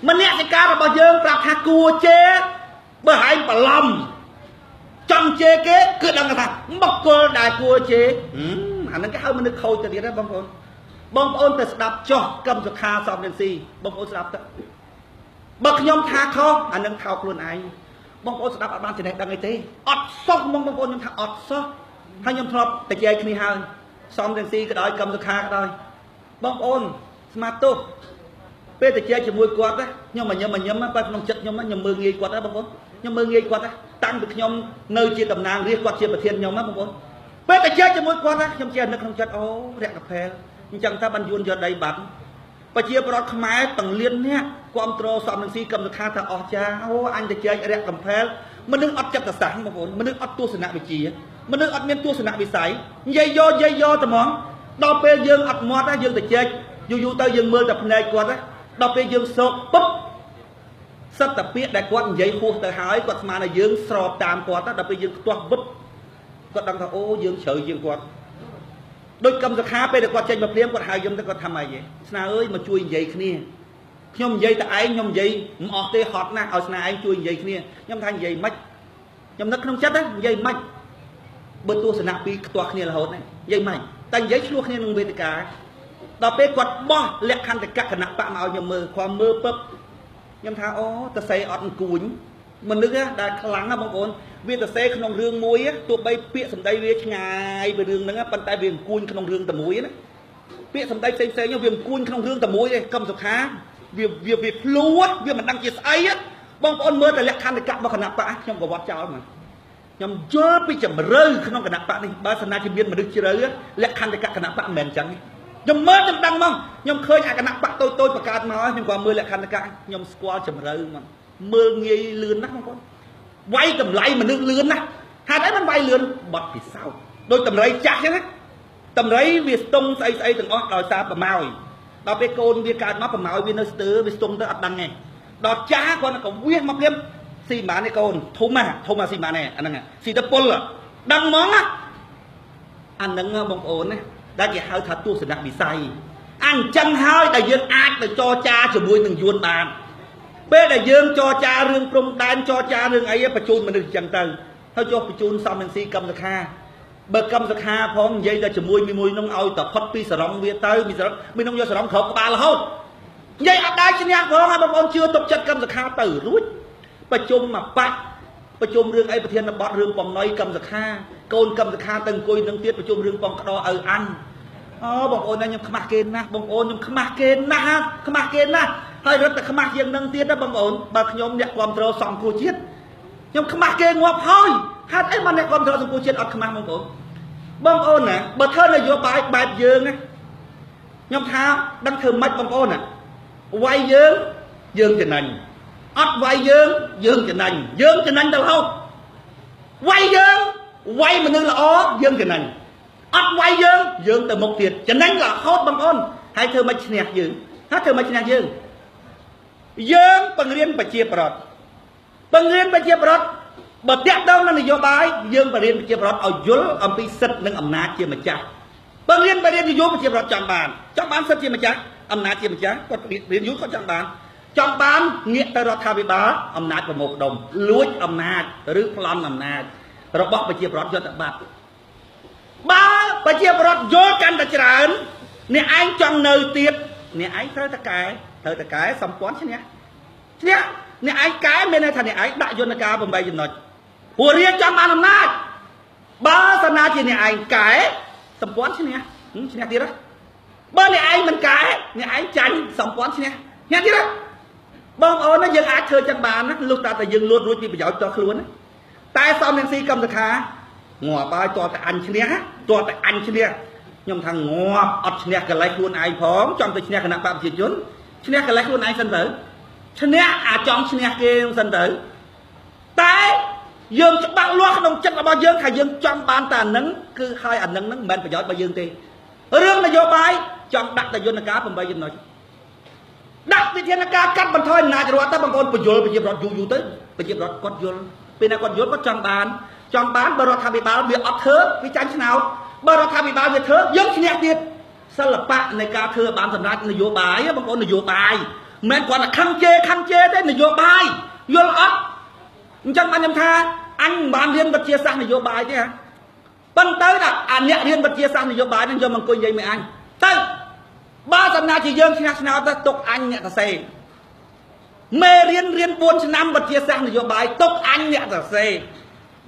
មនសិការរបស់យើងប្រាប់ថាគួរជេរបើហែងបន្លំចង់ជេរគេគឺដឹងថាបកគលដែលគួរជេរអាហ្នឹងគេហៅមនុស្សខូចទៅទៀតណាបងប្អូនទៅស្ដាប់ចុះកម្មសុខាសំរងស៊ីបងប្អូនស្ដាប់ទៅបើខ្ញុំថាខុសអានឹងថោកខ្លួនឯងបងប្អូនស្ដាប់អត់បានចំណេះដឹងអីទេអត់សោះបងប្អូនខ្ញុំថាអត់សោះហើយខ្ញុំធ្លាប់តែចែកគ្នាហើយសំរងស៊ីក៏ដោយកម្មសុខាក៏ដោយបងប្អូនស្មាតទោសពេលតែចែកជាមួយគាត់ខ្ញុំញញឹមបើក្នុងចិត្តខ្ញុំមើលងាយគាត់ណាបងប្អូនខ្ញុំមើលងាយគាត់តាំងពីខ្ញុំនៅជាតំណាងរាស្ត្រគាត់ជាប្រធានខ្ញុំណាបងប្អូនពេលតែចែកជាមួយគាត់ខ្ញុំជានឹកក្នុងចិត្តអូរយៈកផែលអញ្ចឹងថាបានយួនយកដីបាត់ chia bọt khmai tầng liên nè quan trô xóm năng si cầm được kha thà ở cha ô anhจะchơi rẹt cầm phènมันนึกอัดจับตะสังบางคนมันนึกอัดตัวสนะไปจีมันนึกอัดเมียนตัวสนะไปใสยัยโยแต่มองดอกเปยืงอัดมอดนะยืงแต่เจ๊อยู่เตยยืงมือแต่พนัยกวดนะดอกเปยืงโศกปุ๊บสัตว์แต่เปียได้กวดยัยคู่แต่หายกวดมาในยืงสอบตามกวดนะดอกเปยืงตัวปุ๊บก็ดังថាអូយើងជ្រើយើងគាត់ដូចកម្មសខាពេលតែគាត់ចេញមកព្រាមគាត់ហៅខ្ញុំទៅគាត់ថាម៉េចស្នាអើយមកជួយនិយាយគ្នាខ្ញុំនិយាយតែឯងខ្ញុំនិយាយមិនអស់ទេហត់ណាស់ឲ្យស្នាឯងជួយនិយាយគ្នាខ្ញុំថានិយាយមិនខ្ញុំនឹកក្នុងចិត្តនិយាយមិនបើទស្សនៈពីខ្ទាស់គ្នារហូតនិយាយមិនតែនិយាយឆ្លោះគ្នានឹងវេទិកាដល់ពេលគាត់បោះលក្ខន្តិកគណៈបកមកឲ្យខ្ញុំមើលគាត់មើលពឹបខ្ញុំថាអូតសេអត់អង្គួយមនុស្សដែលខ្លាំងណាបងប្អូនវាតសេក្នុងរឿងមួយទោះបីពាក្យសម្ដីវាឆ្ងាយពីរឿងហ្នឹងប៉ុន្តែវាអង្គួយក្នុងរឿងតែមួយណាពាក្យសម្ដីផ្សេងៗវាអង្គួយក្នុងរឿងតែមួយឯងកម្មសុខាវាភ្លួតវាមិនដឹងជាស្អីបងប្អូនមើលតែលក្ខន្តិកៈរបស់គណៈបកខ្ញុំក៏វត្តចោលមកខ្ញុំយល់ពីជំរឿក្នុងគណៈបកនេះបើសិនណាជាមានមនុស្សជ្រៅលក្ខន្តិកៈគណៈបកមិនមែនអញ្ចឹងខ្ញុំមើលខ្ញុំដឹងមកខ្ញុំឃើញអាគណៈបកតូចបង្កើតមកខ្ញុំក៏មើលលក្ខន្តិកៈខ្ញុំស្គាល់ជំរឿមកមើលងាយលឿនណាស់បងប្អូនវាយតម្លៃមនុស្សលឿនណាស់ហេតុអីមិនវាយលឿនបត់ពិសោធន៍ដូចតម្រៃចាស់អញ្ចឹងតម្រៃវាស្ទង់ស្អីទាំងអស់ដោយសារប្រម៉ោយដល់ពេលកូនវាកើតមកប្រម៉ោយវានៅស្ទើវាស្ទង់ទៅអត់ដឹងទេដល់ចាស់គាត់ក៏វាមកព្រាមស៊ីម៉ានឯកូនធំអាស៊ីម៉ានឯអាហ្នឹងស៊ីទៅពុលដឹងហ្មងអាហ្នឹងបងប្អូនណាដែលគេហៅថាទស្សនវិស័យអញ្ចឹងហើយដែលយើងអាចទៅចរចាជាមួយនឹងយួនបានពេលដែលយើងចរចារឿងព្រំដែនចរចារឿងអីបញ្ជូនមនុស្សអញ្ចឹងទៅហើយចុះបញ្ជូនសំនឹងស៊ីកម្មសខាបើកម្មសខាផងនិយាយតែជាមួយមួយនឹងឲ្យតែផុតពីសរងវាទៅមាននឹងយកសរងក្រោកក្បាលរហូតនិយាយអត់ដែរឈ្នះផងហើយបងប្អូនជឿទុកចិត្តកម្មសខាទៅរួចប្រជុំមកបាច់ប្រជុំរឿងអីប្រធានបទរឿងបំណុយកម្មសខាកូនកម្មសខាទៅអង្គុយនឹងទៀតប្រជុំរឿងបងក្តោឪអញអូបងប្អូនខ្ញុំខ្មាស់គេណាស់បងប្អូនខ្ញុំខ្មាស់គេណាស់ហើយរត់តែខ្មាស់ជាងនឹងទៀតណាបងប្អូនបើខ្ញុំអ្នកគ្រប់គ្រងសង្គមជាតិខ្ញុំខ្មាស់គេងាប់ហើយហេតុអីបានអ្នកគ្រប់គ្រងសង្គមជាតិអត់ខ្មាស់បងប្អូនណាបើធ្វើនយោបាយបែបយើងណាខ្ញុំថាដឹងធ្វើម៉េចបងប្អូនណាវាយយើងចំណេញអត់វាយយើងចំណេញទៅរហូតវាយមនុស្សល្អយើងចំណេញអត់វាយយើងទៅមុខទៀតចំណេញរហូតបងប្អូនហើយធ្វើម៉េចឈ្នះយើងយើងបង្រៀនប្រជាប្រដ្ឋបើតាក់ទងនឹងនយោបាយយើងបង្រៀនប្រជាប្រដ្ឋឲ្យយល់អំពីសិទ្ធិនិងអំណាចជាម្ចាស់បង្រៀននយោបាយប្រជាប្រដ្ឋចង់បានសិទ្ធិជាម្ចាស់អំណាចជាម្ចាស់គាត់រៀនយូរគាត់ចង់បានងាកទៅរដ្ឋាភិបាលអំណាចប្រមូលផ្ដុំលួចអំណាចឬប្លន់អំណាចរបស់ប្រជាប្រដ្ឋយកទៅបាត់បើប្រជាប្រដ្ឋយកកាន់តែច្រើនអ្នកឯងចង់នៅទៀតអ្នកឯងត្រូវតកែសម្ព័ន្ធឈ្នះអ្នកឯងកែមានន័យថាអ្នកឯងដាក់យន្តការ8ចំណុចពួករៀនចង់បានអំណាចបើសិនណាជាអ្នកឯងកែសម្ព័ន្ធឈ្នះទៀតហ៎បើអ្នកឯងមិនកែអ្នកឯងចាញ់សម្ព័ន្ធឈ្នះទៀតហ៎បងប្អូនណាយើងអាចធ្វើចឹងបានណាលុះតែយើងលួចរួចពីប្រយោជន៍តខ្លួនតែសំនឹងស៊ីកម្មសខាងាប់ហើយតតែអញឈ្នះខ្ញុំថាងាប់អត់ឈ្នះកលេសខ្លួនឯងផងចង់ទៅឈ្នះគណៈបព្វជិជនឈ្នះកលេសខ្លួនឯងសិនទៅឈ្នះអាចង់ឈ្នះគេសិនទៅតែយើងច្បាស់លាស់ក្នុងចិត្តរបស់យើងថាយើងចង់បានតែអានឹងគឺហើយអានឹងមិនមែនប្រយោជន៍របស់យើងទេរឿងនយោបាយចង់ដាក់តែយន្តការ8ចំណុចដាក់វិធានការកាត់បន្ថយអំណាចរដ្ឋទៅបងប្អូនបញ្យល់ប្រជាប្រដ្ឋយូរទៅប្រជាប្រដ្ឋគាត់យល់ពេលណាគាត់យល់គាត់ចង់បានបើរដ្ឋាភិបាលវាអត់ធ្វើវាចាញ់ឆ្នោតបើរដ្ឋាភិបាលវាធ្វើយើងឈ្នះទៀតសិល្បៈនៃការធ្វើបានសម្រាប់នយោបាយបងប្អូននយោបាយមិនមែនគាត់តែខឹងជេទេនយោបាយយល់អត់អញ្ចឹងបានខ្ញុំថាអញមិនបានរៀនវិទ្យាសាស្ត្រនយោបាយទេហ៎ប៉ុន្តែអាអ្នករៀនវិទ្យាសាស្ត្រនយោបាយនឹងយកមកអង្គុយនិយាយមួយអញទៅបើសិនណាជាយើងឈ្នះឆ្នោតទៅទុកអញអ្នកសរសេរមេរៀន4ឆ្នាំវិទ្យាសាស្ត្រនយោបាយទុកអញអ្នកសរសេរ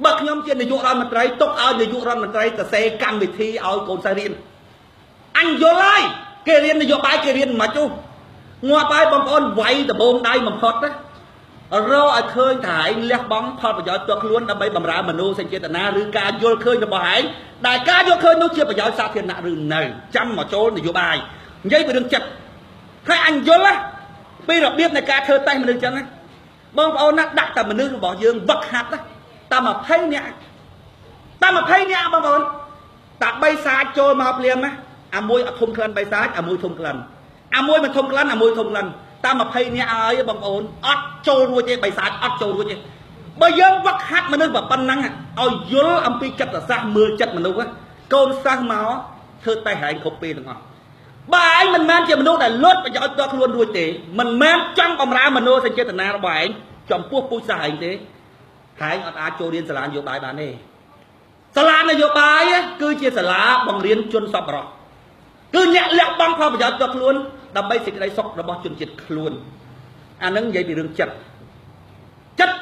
បើខ្ញុំជានាយករដ្ឋមន្ត្រីទុកឲ្យនាយករដ្ឋមន្ត្រីសរសេរកម្មវិធីឲ្យកូនសិស្សរៀនអញយល់ហើយគេរៀននយោបាយគេរៀនមិនខ្មិចងាប់ហើយបងប្អូនវាយដបងដៃបំផុតណារកឲ្យឃើញថាឯងលះបង់ផលប្រយោជន៍ផ្ទាល់ខ្លួនដើម្បីបម្រើមនុស្សសេចក្ដីចេតនាឬការយល់ឃើញរបស់ឯងដែលការយល់ឃើញនោះជាប្រយោជន៍សាធារណៈឬនៅចាំមកចូលនយោបាយនិយាយពីរឿងចិត្ត ហើយអញយល់ណាពីរបៀបនៃការធ្វើតេស្តមនុស្សចឹងណាបងប្អូនណាដាក់តែមនុស្សរបស់យើងវឹកហាត់ណាតែ20នាក់តែ20នាក់បងប្អូនតែ3សាច់ចូលមកភ្លាមណាអាមួយអត់ធំក្លិន3សាច់អាមួយធំក្លិនអាមួយមិនធំក្លិនអាមួយធំក្លិនតែ20នាក់ហើយបងប្អូនអត់ចូលរួចទេ3សាច់អត់ចូលរួចទេបើយើងវឹកហាត់មនុស្សប៉ុណ្ណឹងឲ្យយល់អំពីចិត្តសាស្ត្រមើលចិត្តមនុស្សកូនសិស្សមកធ្វើតេស្តហែងគ្រប់ពេលទាំងអស់បើឯងមិនមែនជាមនុស្សដែលលុតប្រយោជន៍ដល់ខ្លួនរួចទេមិនមែនចង់បំរើមនោសញ្ចេតនារបស់ឯងចំពោះពូជសាសឯងទេហែងអត់អាចចូលរៀនសាលានយោបាយបានទេសាលានយោបាយគឺជាសាលាបង្រៀនជនសប្បុរសគឺអ្នកលះបង់ផលប្រយោជន៍ដល់ខ្លួនដើម្បីសេចក្តីសុខរបស់ជនជាតិខ្លួនអានឹងនិយាយពីរឿងចិត្ត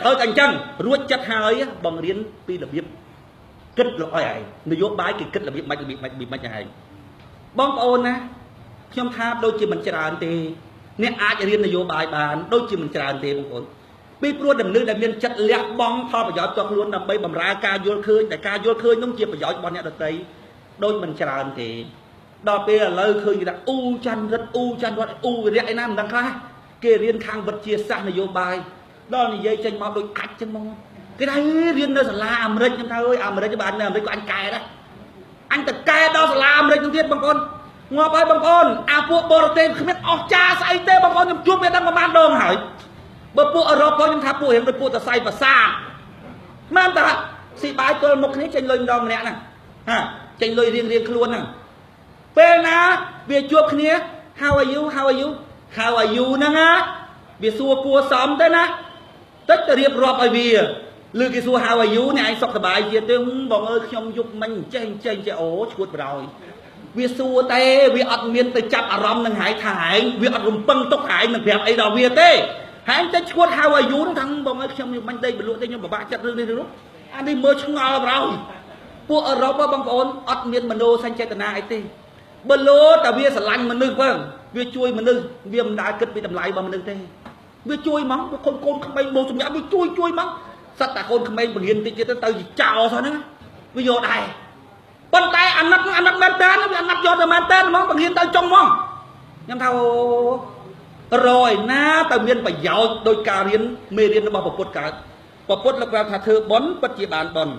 ត្រូវតែអញ្ចឹងរួចចិត្តហើយបង្រៀនពីរបៀបគិតលោកឲ្យឯងនយោបាយគេគិតរបៀបមិនឯងបងប្អូនណាខ្ញុំថាដូចជាមិនច្រើនទេអ្នកអាចរៀននយោបាយបានដូចជាមិនច្រើនទេបងប្អូនពីព្រោះដំណើរដែលមានចិត្តលះបង់ផលប្រយោជន៍ដល់ខ្លួនដើម្បីបម្រើការយល់ឃើញតែការយល់ឃើញនោះជាប្រយោជន៍របស់អ្នកដទៃដូចមិនច្រើនទេដល់ពេលឥឡូវឃើញគេថាអ៊ូច័ន្ទរិទ្ធអ៊ូច័ន្ទវត្តអ៊ូវិរៈអីណាមិនដឹងខ្លះគេរៀនខាងវិទ្យាសាស្ត្រនយោបាយដល់និយាយចេញមកដូចកាច់ចឹងហ្មងគេថារៀននៅសាលាអាមេរិកខ្ញុំថាអើយអាមេរិកបាននៅអាមេរិកក៏អញកែដែរអញទៅកែដល់សាលាអាមេរិកនោះទៀតបងប្អូនងាប់ហើយបងប្អូនអាពួកបរទេសគ្មានអស់ចាស្អីទេបងប្អូនខ្ញុំជួបវាដឹងប្រហែលដងហើយបើពួកអឺរ៉ុបខ្ញុំថាពួករៀងដូចពួកតសៃភាសាមែនតាស៊ីបាយទល់មុខគ្នាចេញលុយម្ដងម្នាក់ហ្នឹងហាចេញលុយរៀងខ្លួនហ្នឹងពេលណាវាជួបគ្នា how are you ហ្នឹងណាវាសួរគួរសមទេណាតិចទៅរៀបរាប់ឲ្យវាឬគេសួរ how are you នេះឯងសុខសប្បាយជាទេបងអើយខ្ញុំយប់មិញចេះអូឈួតបរោយវាសួរតែវាអត់មានទៅចាប់អារម្មណ៍នឹងហែងថាហែងវាអត់រំពឹងទុកហែងនឹងប្រាប់អីដល់វាទេហែងតែឈួត how are you ហ្នឹងបងអើយខ្ញុំយប់មិញដេកបលក់ទេខ្ញុំពិបាកចិត្តរឿងនេះរឿងអានេះមើលឆ្ងល់បរោយពួកអឺរ៉ុបបងប្អូនអត់មានមโนសញ្ចេតនាអីទេបើលោតែវាស្រឡាញ់មនុស្សហ្នឹងវាជួយមនុស្សវាមិនដែលគិតពីតម្លៃរបស់មនុស្សទេវាជួយហ្មងកូនក្មេងបោសម្រាប់វាជួយហ្មងសត្វតែកូនក្មេងបង្រៀនតិចទៀតទៅចោលសោះហ្នឹងវាយកដែរប៉ុន្តែអាណិតមែនតើវាអាណិតយកទៅមែនតើហ្មងបង្រៀនទៅចុងហ្មងខ្ញុំថារយណាទៅមានប្រយោជន៍ដោយការរៀនមេរៀនរបស់ពុទ្ធកើតពុទ្ធលោកប្រាប់ថាធ្វើបុណ្យពិតជាបានបុណ្យ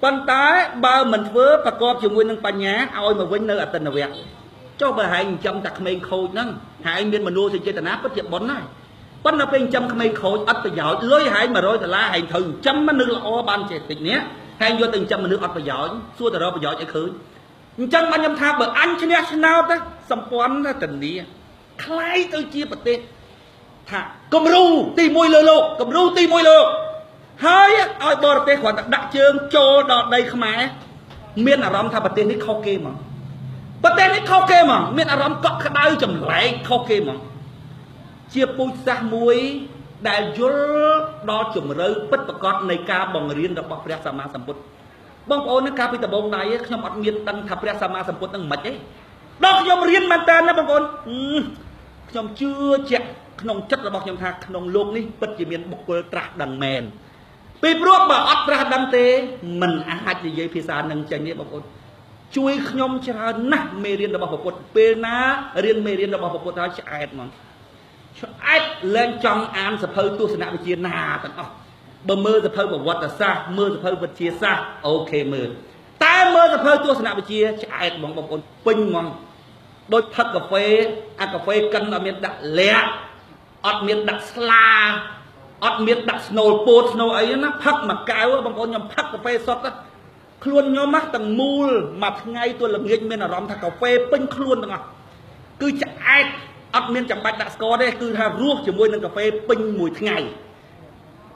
ប៉ុន្តែបើមិនធ្វើប្រកបជាមួយនឹងបញ្ញាឲ្យមកវិញនៅអតិនវៈចុះបើហែងចិញ្ចឹមតែក្មេងខូចហ្នឹងហែងមានមនោសញ្ចេតនាពិតជាបុណ្យណាស់ប៉ុន្តែពេលចិញ្ចឹមក្មេងខូចអត់ប្រយោជន៍លុយហែង$100ហែងត្រូវចិញ្ចឹមមនុស្សល្អបានចេះតិចនេះហែងយកទៅចិញ្ចឹមមនុស្សអត់ប្រយោជន៍សួរតែរកប្រយោជន៍ឲ្យឃើញអញ្ចឹងបានខ្ញុំថាបើអញឈ្នះឆ្នោតទៅសម្ព័ន្ធធានាខ្លាយទៅជាប្រទេសថាគំរូទី1លើលោកគំរូទី1លើលោកហើយឲ្យបរទេសគ្រាន់តែដាក់ជើងចូលដល់ដីខ្មែរមានអារម្មណ៍ថាប្រទេសនេះខុសគេហ្មងប្រទេសនេះខុសគេហ្មងមានអារម្មណ៍កក់ក្ដៅចម្លែកខុសគេហ្មងជាពូជសាសន៍មួយដែលយល់ដល់ជំរឿពិតប្រាកដនៃការបង្រៀនរបស់ព្រះសម្មាសម្ពុទ្ធបងប្អូននឹងកាលពីដំបូងដៃខ្ញុំអត់មានដឹងថាព្រះសម្មាសម្ពុទ្ធនឹងមិនទេដល់ខ្ញុំរៀនមែនតើណាបងប្អូនខ្ញុំជឿជាក់ក្នុងចិត្តរបស់ខ្ញុំថាក្នុងโลกនេះពិតជាមានបុគ្គលត្រាស់ដឹងមែនពីព្រោះបើអត់ត្រាស់ដឹងទេមិនអាចនិយាយភាសានឹងចេញទេបងប្អូនជួយខ្ញុំច្រើនណាស់មេរៀនរបស់ពុទ្ធពេលណារៀនមេរៀនរបស់ពុទ្ធហើយឆ្អែតហ្មងឆ្អែតលែងចង់អានសភៅទស្សនវិជ្ជាណាទាំងអស់បើមើលសភៅប្រវត្តិសាស្ត្រមើលសភៅវិទ្យាសាស្ត្រអូខេមើលតែមើលសភៅទស្សនវិជ្ជាឆ្អែតហ្មងបងប្អូនពេញហ្មងដូចផឹកកាហ្វេអាកាហ្វេកិនអត់មានដាក់លាក់អត់មានដាក់ស្លាអត់មានដាក់ស្នូលពោតស្នូលអីណាផឹកមួយកែវបងប្អូនខ្ញុំផឹកកាហ្វេសុទ្ធខ្លួនខ្ញុំណាទាំងមូលមួយថ្ងៃទល់ល្ងាចមានអារម្មណ៍ថាកាហ្វេពេញខ្លួនទាំងអស់គឺឆ្អែតអត់មានចាំបាច់ដាក់ស្ករទេគឺថារស់ជាមួយនឹងកាហ្វេពេញមួយថ្ងៃ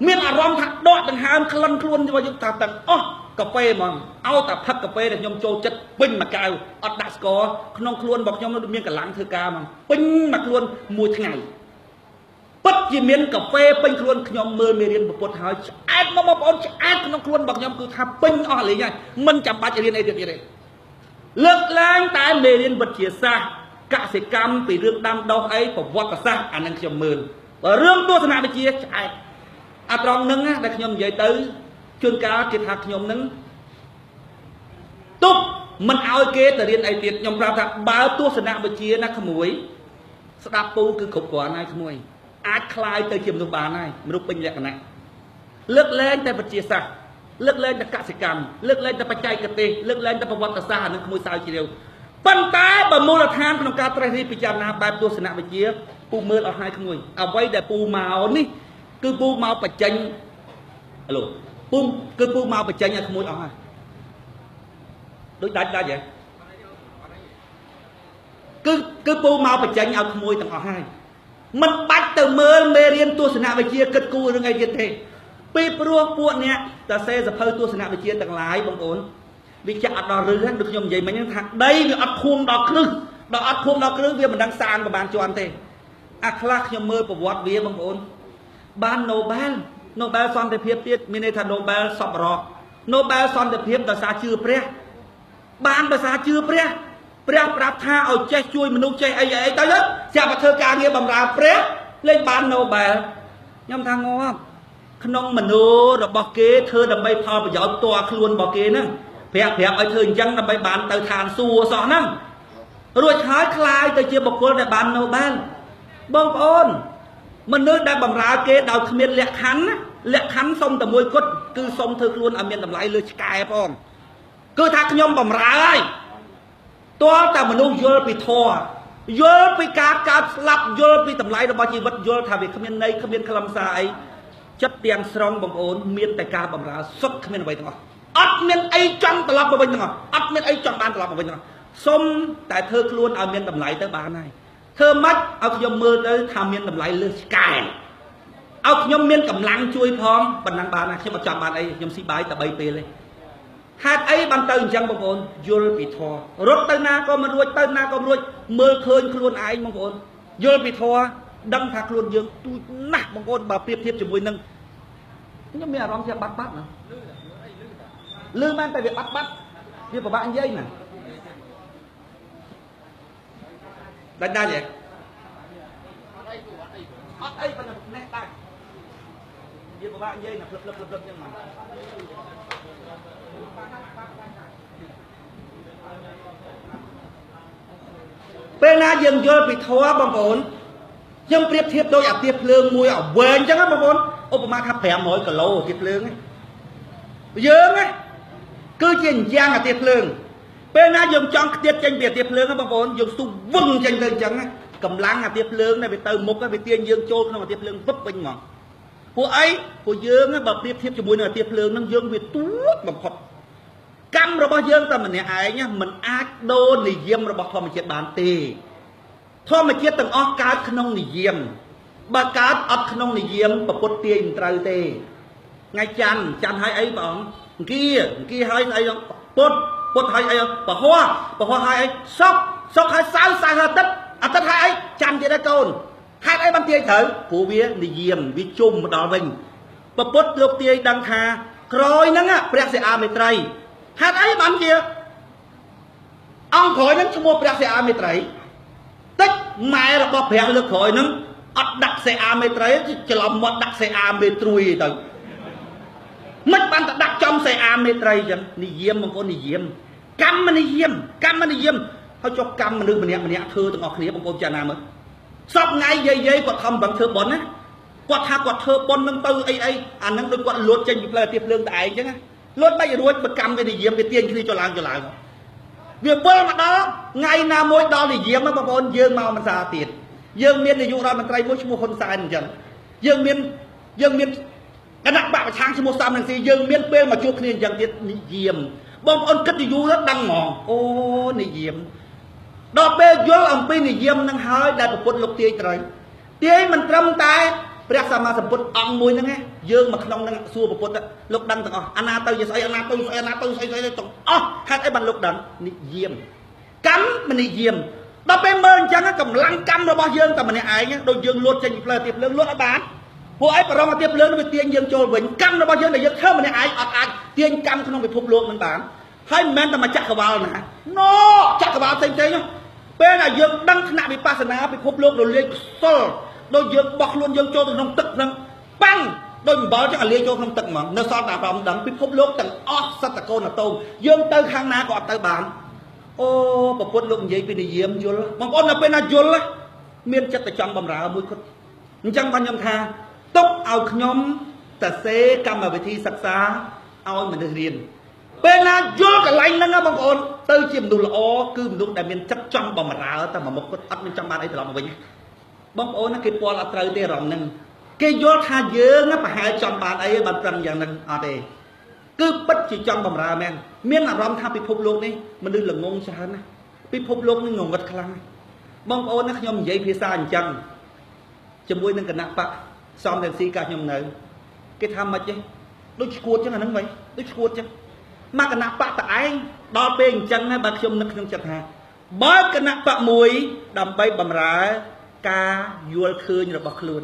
មានអារម្មណ៍ថាដកដង្ហើមក្លិនខ្លួនរបស់យើងថាទាំងអស់កាហ្វេហ្មងឲ្យតែផឹកកាហ្វេដែលខ្ញុំចូលចិត្តពេញមួយកែវអត់ដាក់ស្ករក្នុងខ្លួនរបស់ខ្ញុំមានកម្លាំងធ្វើការហ្មងពេញមួយខ្លួនមួយថ្ងៃពិតជាមានកាហ្វេពេញខ្លួនខ្ញុំមើលមេរៀនពុទ្ធហើយឆ្អែតមកបងប្អូនឆ្អែតក្នុងខ្លួនរបស់ខ្ញុំគឺថាពេញអស់លេងហើយមិនចាំបាច់រៀនអីទៀតទេលើកឡើងតែមេរៀនវិទ្យាសាស្ត្រកសិកម្មពីរឿងដាំដុះអីប្រវត្តិសាស្ត្រអានឹងខ្ញុំមើលបើរឿងទស្សនវិជ្ជាឆ្អែតអាត្រង់ហ្នឹងដែលខ្ញុំនិយាយទៅជួនកាលគេថាខ្ញុំហ្នឹងទុកមិនឲ្យគេទៅរៀនអីទៀតខ្ញុំប្រាប់ថាបើទស្សនវិជ្ជាណាក្មួយ ស្ដាប់ពូគឺគ្រប់គ្រាន់ហើយក្មួយអាចคลายទៅជាមនុស្សបានហើយមនុស្សពេញលក្ខណៈលើកលែងតែវិទ្យាសាស្ត្រលើកលែងតែកសិកម្មលើកលែងតែបច្ចេកទេសលើកលែងតែប្រវត្តិសាស្ត្រអានឹងក្មួយសើជ្រាវប៉ុន្តែបើមូលដ្ឋានក្នុងការត្រេះរិះពិចារណាបែបទស្សនវិជ្ជាពូមើលអស់ហើយក្មួយអ្វីដែលពូមកនេះគឺពូមកបញ្ចេញអាឡូពូគឺពូមកបញ្ចេញឲ្យក្មួយអស់ហើយដូចដាច់ហ៎គឺពូមកបញ្ចេញឲ្យក្មួយទាំងអស់ហើយមិនបាច់ទៅមើលមេរៀនទស្សនវិជ្ជាគិតគូររឿងអីទៀតទេពីព្រោះពួកអ្នកតសេសភៅទស្សនវិជ្ជាទាំងឡាយបងប្អូនវាចាក់អត់ដល់រឿងដូចខ្ញុំនិយាយមិញថាដីវាអត់ខួងដល់គ្រឹះដល់អត់ខួងដល់គ្រឹះវាមិនដឹងសាងប្រហែលជាន់ទេអាខ្លះខ្ញុំមើលប្រវត្តិវាបងប្អូនបាន Nobel សន្តិភាពទៀតមានន័យថា Nobel សពរក Nobel សន្តិភាពដោយសារជឿព្រះបានដោយសារជឿព្រះព្រះប្រាប់ថាឲ្យចេះជួយមនុស្សចេះអីទៅស្រាប់តែធ្វើការងារបម្រើព្រះលេងបាន Nobel ខ្ញុំថាងាប់ក្នុងមនោរបស់គេធ្វើដើម្បីផលប្រយោជន៍ផ្ទាល់ខ្លួនរបស់គេហ្នឹងប្រាប់ឲ្យធ្វើអញ្ចឹងដើម្បីបានទៅឋានសួគ៌សោះហ្នឹងរួចហើយคลายទៅជាបុគ្គលដែលបាន Nobel បងប្អូនមនុស្សដែលបម្រើគេដោយគ្មានលក្ខខណ្ឌលក្ខខណ្ឌសុំតែមួយគត់គឺសុំធ្វើខ្លួនឲ្យមានតម្លៃលើឆ្កែផងគឺថាខ្ញុំបម្រើហើយទាល់តែមនុស្សយល់ពីធម៌យល់ពីការកើតស្លាប់យល់ពីតម្លៃរបស់ជីវិតយល់ថាវាគ្មានន័យគ្មានខ្លឹមសារអីចិត្តទាំងស្រុងបងប្អូនមានតែការបម្រើសុទ្ធគ្មានអ្វីទាំងអស់អត់មានអីចង់ត្រឡប់មកវិញទាំងអស់អត់មានអីចង់បានត្រឡប់មកវិញទាំងអស់សុំតែធ្វើខ្លួនឲ្យមានតម្លៃទៅបានហើយធ្វើម៉េចឲ្យខ្ញុំមើលទៅថាមានតម្លៃលើឆ្កែឲ្យខ្ញុំមានកម្លាំងជួយផងប៉ុណ្ណឹងបានណាខ្ញុំអត់ចាំបានអីខ្ញុំស៊ីបាយតែ3ពេលទេហេតុអីបានទៅអញ្ចឹងបងប្អូនយល់ពីធម៌រត់ទៅណាក៏មិនរួចទៅណាក៏មិនរួចមើលឃើញខ្លួនឯងបងប្អូនយល់ពីធម៌ដឹងថាខ្លួនយើងទូចណាស់បងប្អូនបើប្រៀបធៀបជាមួយនឹងខ្ញុំមានអារម្មណ៍ថាបាត់ណាលឺមែនតែវាបាត់វាពិបាកនិយាយណាដាច់ហ៎អត់អីប៉ុន្តែនេះដាច់វាពិបាកនិយាយណាផ្លឹបអញ្ចឹងមកពេលណាយើងយល់ពីធម៌បងប្អូនខ្ញុំប្រៀបធៀបដូចអាទៀបភ្លើងមួយឲ្យវែងអញ្ចឹងបងប្អូនឧបមាថា500គីឡូទៀបភ្លើងយើងគឺជាអញ្ចឹងអាទៀបភ្លើងពេលណាយើងចង់ខ្ទាតចេញពីអាទៀបភ្លើងបងប្អូនយើងស៊ូវឹងចេញទៅអញ្ចឹងកម្លាំងអាទៀបភ្លើងនេះវាទៅមុខវាទាញយើងចូលក្នុងអាទៀបភ្លើងវឹបវិញហ្មងពួកអីពួកយើងបើប្រៀបធៀបជាមួយនឹងអាទៀបភ្លើងហ្នឹងយើងវាទូចបំផុតកម្មរបស់យើងតែម្នាក់ឯងមិនអាចដូរនិយមរបស់ធម្មជាតិបានទេធម្មជាតិទាំងអស់កើតក្នុងនិយមបើកើតអត់ក្នុងនិយមប្រពុតទាយមិនត្រូវទេថ្ងៃច័ន្ទហើយអីបងអង្គាហើយអីពុតហើយអីពហោហើយអីសុកហើយសៅហើយអាទិត្យហើយអីច័ន្ទទៀតហើយកូនហេតុអីបានទាយត្រូវព្រោះវានិយមវាជុំមកដល់វិញប្រពុតលោកទាយដឹងថាក្រោយហ្នឹងព្រះសិអាមេត្រីហេតុអីបានជាអង្គក្រោយហ្នឹងឈ្មោះព្រះសិអាមេត្រីតិចម៉ែរបស់ព្រះលើកក្រោយហ្នឹងអត់ដាក់សិអាមេត្រីច្រឡំមកដាក់សិអាមេត្រួយទៅមិនបានតែដាក់ចំសិអាមេត្រីចឹងនិយមបងប្អូននិយមកម្មនិយមហើយចុះកម្មមនុស្សម្នាក់ធ្វើទាំងអស់គ្នាបងប្អូនចាណាមើលសពថ្ងៃយាយគាត់ខំប្រឹងធ្វើបុណ្យណាគាត់ថាគាត់ធ្វើបុណ្យនឹងទៅអីអាហ្នឹងដូចគាត់លួចចេញពីផ្លូវទៀបភ្លើងតែឯងចឹងណាលួចបាច់រួចបើកម្មវានិយមវាទាញគ្នាចឡើងវាវិលមកដល់ថ្ងៃណាមួយដល់និយមបងប្អូនយើងមកមិនសាទៀតយើងមាននាយករដ្ឋមន្ត្រីមួយឈ្មោះហ៊ុនសែនអញ្ចឹងយើងមានគណៈបកប្រឆាំងឈ្មោះសំរងស៊ីយើងមានពេលមកជួបគ្នាអញ្ចឹងទៀតនិយមបងប្អូនគិតទៅយូរទៅដឹងហ្មងអូនិយមដល់ពេលយល់អំពីនិយមនឹងហើយដែលប្រពុតលោកទាយត្រូវទាយមិនត្រឹមតែព្រះសម្មាសម្ពុទ្ធអង្គមួយហ្នឹងយើងមកក្នុងហ្នឹងសួរប្រពុតលោកដឹងទាំងអស់អាណាទៅជាស្អីអាណាទៅស្អីទាំងអស់ហេតុអីបានលោកដឹងនិយមកម្មមិននិយមដល់ពេលមើលអញ្ចឹងកម្លាំងកម្មរបស់យើងតែម្នាក់ឯងដូចយើងលួចចេញពីផ្លូវទៀបភ្លើងលួចឲ្យបានពួកឯងប្រងទៀបភ្លើងវាទាញយើងចូលវិញកម្មរបស់យើងដែលយើងធ្វើម្នាក់ឯងអត់អាចទាញកម្មក្នុងពិភពលោកនឹងបានហើយមិនមែនតែមកចក្រវាលណាចក្រវាលផ្សេងពេលដែលយើងដឹងថ្នាក់វិបស្សនាពិភពលោករលាយខ្សលដូចយើងបោះខ្លួនយើងចូលទៅក្នុងទឹកហ្នឹងប៉ាំងដូចអំបិលចឹងឲ្យលាយចូលក្នុងទឹកហ្មងនៅសល់តែអារម្មណ៍ដឹងពិភពលោកទាំងអស់សត្វតកូនអាតូមយើងទៅខាងណាក៏អត់ទៅបានអូប្រពន្ធលោកនិយាយពីនិយមយល់បងប្អូននៅពេលណាយល់ មានចិត្តតែចង់បំរើមួយគាត់អញ្ចឹងបានខ្ញុំថាទុកឲ្យខ្ញុំតសេកម្មវិធីសិក្សាឲ្យមនុស្សរៀនពេលណាយល់កន្លែងហ្នឹងបងប្អូនទៅជាមនុស្សល្អគឺមនុស្សដែលមានចិត្តចង់បំរើតែមួយមុខគាត់អត់មានចង់បានអីត្រឡប់មកវិញបងប្អូនណាគេពាល់អត់ត្រូវទេអារម្មណ៍ហ្នឹងគេយល់ថាយើងប្រហែលចង់បានអីបានប្រឹងយ៉ាងហ្នឹងអត់ទេគឺពិតជាចង់បំរើមែនមានអារម្មណ៍ថាពិភពលោកនេះមនុស្សល្ងងច្រើនណាស់ពិភពលោកនេះងងឹតខ្លាំងបងប្អូនណាខ្ញុំនិយាយភាសាអញ្ចឹងជាមួយនឹងគណៈបកសំរងស៊ីកាខ្ញុំនៅគេថាម៉េចទេដូចឈួតចឹងអាហ្នឹងវិញដូចឈួតចឹងមកគណៈបកតឯងដល់ពេលអញ្ចឹងបើខ្ញុំនឹកក្នុងចិត្តថាបើគណៈបកមួយដើម្បីបំរើការយល់ឃើញរបស់ខ្លួន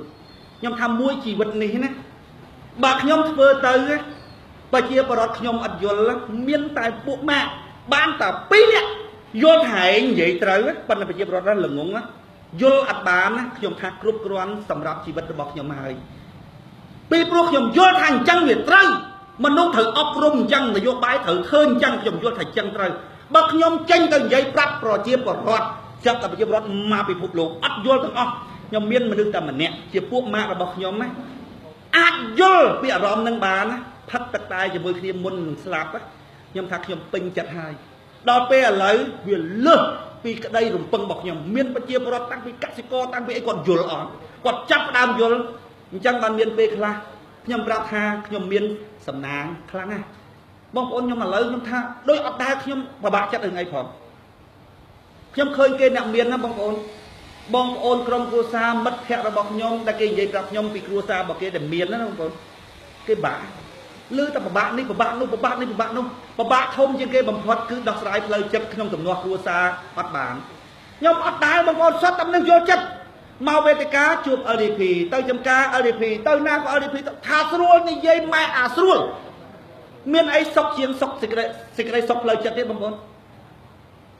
ខ្ញុំថាមួយជីវិតនេះណាបើខ្ញុំធ្វើទៅប្រជាពលរដ្ឋខ្ញុំអត់យល់មានតែពួកម៉ាក់បានតែ2នាក់យល់ថាឯងនិយាយត្រូវប៉ុន្តែប្រជាពលរដ្ឋល្ងងយល់អត់បានណាខ្ញុំថាគ្រប់គ្រាន់សម្រាប់ជីវិតរបស់ខ្ញុំហើយពីព្រោះខ្ញុំយល់ថាអញ្ចឹងវាត្រូវមនុស្សត្រូវអប់រំអញ្ចឹងនយោបាយត្រូវឃើញអញ្ចឹងខ្ញុំយល់ថាអញ្ចឹងត្រូវបើខ្ញុំចេញទៅនិយាយប្រាប់ប្រជាពលរដ្ឋចាប់តែប្រជាពលរដ្ឋមកពិភពលោកអត់យល់ទាំងអស់ខ្ញុំមានមនុស្សតែម្នាក់ជាពួកម៉ាក់របស់ខ្ញុំណាអាចយល់ពីអារម្មណ៍នឹងបានណាផឹកទឹកតែជាមួយគ្នាមុននឹងស្លាប់ខ្ញុំថាខ្ញុំពេញចិត្តហើយដល់ពេលឥឡូវវាលើសពីក្តីរំពឹងរបស់ខ្ញុំមានប្រជាពលរដ្ឋតាំងពីកសិករតាំងពីអីគាត់យល់អត់គាត់ចាប់ផ្ដើមយល់អញ្ចឹងបានមានពេលខ្លះខ្ញុំប្រាប់ថាខ្ញុំមានសំណាងខ្លាំងណាស់បងប្អូនខ្ញុំឥឡូវខ្ញុំថាដោយអត់ដែលខ្ញុំពិបាកចិត្តរឿងអីផងខ្ញុំឃើញគេអ្នកមានណាបងប្អូនក្រុមគ្រួសារមិត្តភ័ក្តិរបស់ខ្ញុំដែលគេនិយាយប្រាប់ខ្ញុំពីគ្រួសាររបស់គេដែលមានណាបងប្អូនគេបាក់លើតែពិបាកនេះពិបាកនោះពិបាកនេះពិបាកនោះពិបាកធំជាងគេបំផុតគឺដោះស្រាយផ្លូវចិត្តក្នុងទំនាស់គ្រួសារអត់បានខ្ញុំអត់ដែលបងប្អូនសុទ្ធតែនឹងយល់ចិត្តមកវេទិកាជួប LDP ទៅចំការ LDP ទៅណាក៏ LDP ថាស្រួលនិយាយម៉ែអាស្រួលមានអីសុខជាងសុខសេចក្តីសុខផ្លូវចិត្តទេបងប្អូន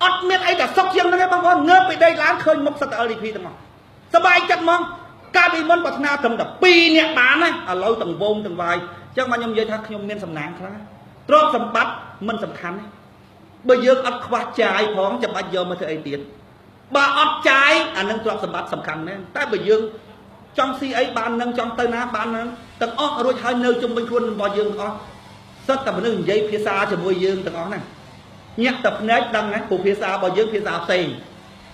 អត់មានអីតែសុខជាងហ្នឹងទេបងប្អូនងើបពីដេកឡើងឃើញមុខសិត LDP ទាំងអស់សប្បាយចិត្តហ្មងកាលពីមុនប្រាថ្នាត្រឹមតែ2នាក់បានណាឥឡូវទាំងវងទាំងវាយអញ្ចឹងមកខ្ញុំនិយាយថាខ្ញុំមានសំណាងខ្លាំងទ្រព្យសម្បត្តិមិនសំខាន់ទេបើយើងអត់ខ្វះចាយផងចាំបាច់យកមកធ្វើអីទៀតបើអត់ចាយអានឹងទ្រព្យសម្បត្តិសំខាន់ណាស់តែបើយើងចង់ស៊ីអីបាននឹងចង់ទៅណាបាននឹងទាំងអស់រួចហើយនៅជុំវិញខ្លួនរបស់យើងទាំងអស់សិតតែមនុស្សនិយាយភាសាជាមួយយើងទាំងអស់ហ្នឹងញាក់តែភ្នែកដឹងណាព្រោះភាសារបស់យើងភាសាផ្សេង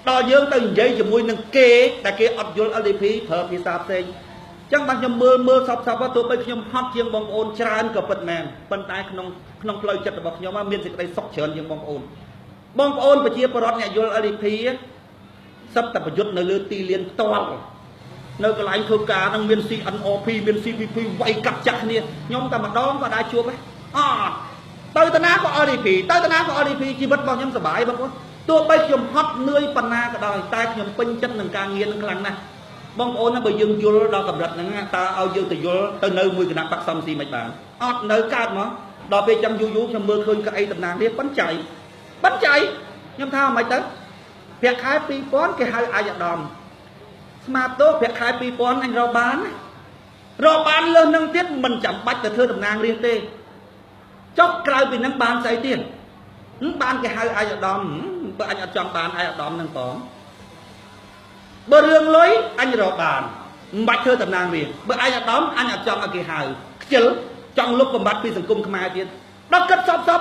ដល់យើងទៅនិយាយជាមួយនឹងគេដែលគេអត់យល់ LDP ប្រើភាសាផ្សេងអញ្ចឹងបានខ្ញុំមើលសពទោះបីខ្ញុំហត់ជាងបងប្អូនច្រើនក៏ពិតមែនប៉ុន្តែក្នុងផ្លូវចិត្តរបស់ខ្ញុំមានសេចក្តីសុខច្រើនជាងបងប្អូនប្រជាពលរដ្ឋអ្នកយល់ LDP សិតតែប្រយុទ្ធនៅលើទីលានផ្ទាល់នៅកន្លែងធ្វើការនឹងមាន CNOP មាន CPP វាយកាត់ចាក់គ្នាខ្ញុំតែម្ដងក៏ដែរជួបដែរអត់ទៅតាណាក៏ LDP ជីវិតរបស់ខ្ញុំសុបាយបងប្អូនទោះបីខ្ញុំហត់នឿយប៉ុណ្ណាក៏ដោយតែខ្ញុំពេញចិត្តនឹងការងារនឹងខ្លាំងណាស់បងប្អូនណាបើយើងយល់ដល់កម្រិតហ្នឹងតើឲ្យយើងទៅយល់ទៅនៅមួយគណៈបកសំស៊ីមិនបានអត់នៅកើតមកដល់ពេលចាំយូរខ្ញុំមើលឃើញកៅអីតំណាងរាស្ត្របិណ្ឌចៃខ្ញុំថាមិនទៅប្រាក់ខែ 2000 គេហៅអាយដាមស្មាតតោប្រាក់ខែ 2000 អញរកបានលើសនឹងទៀតមិនចាំបាច់ទៅធ្វើតំណាងរាស្ត្រទេចុះក្រៅពីនឹងបានស្អីទៀតបានគេហៅអាយដាមបើអញអត់ចង់បានអាយដាមនឹងផងបើរឿងលុយអញរកបានមិនបាច់ធ្វើតំណាងរាស្ត្របើអាយដាមអញអត់ចង់ឲ្យគេហៅខ្ជិលចង់លុបបំបត្តិពីសង្គមខ្មែរទៀតដល់គិតសព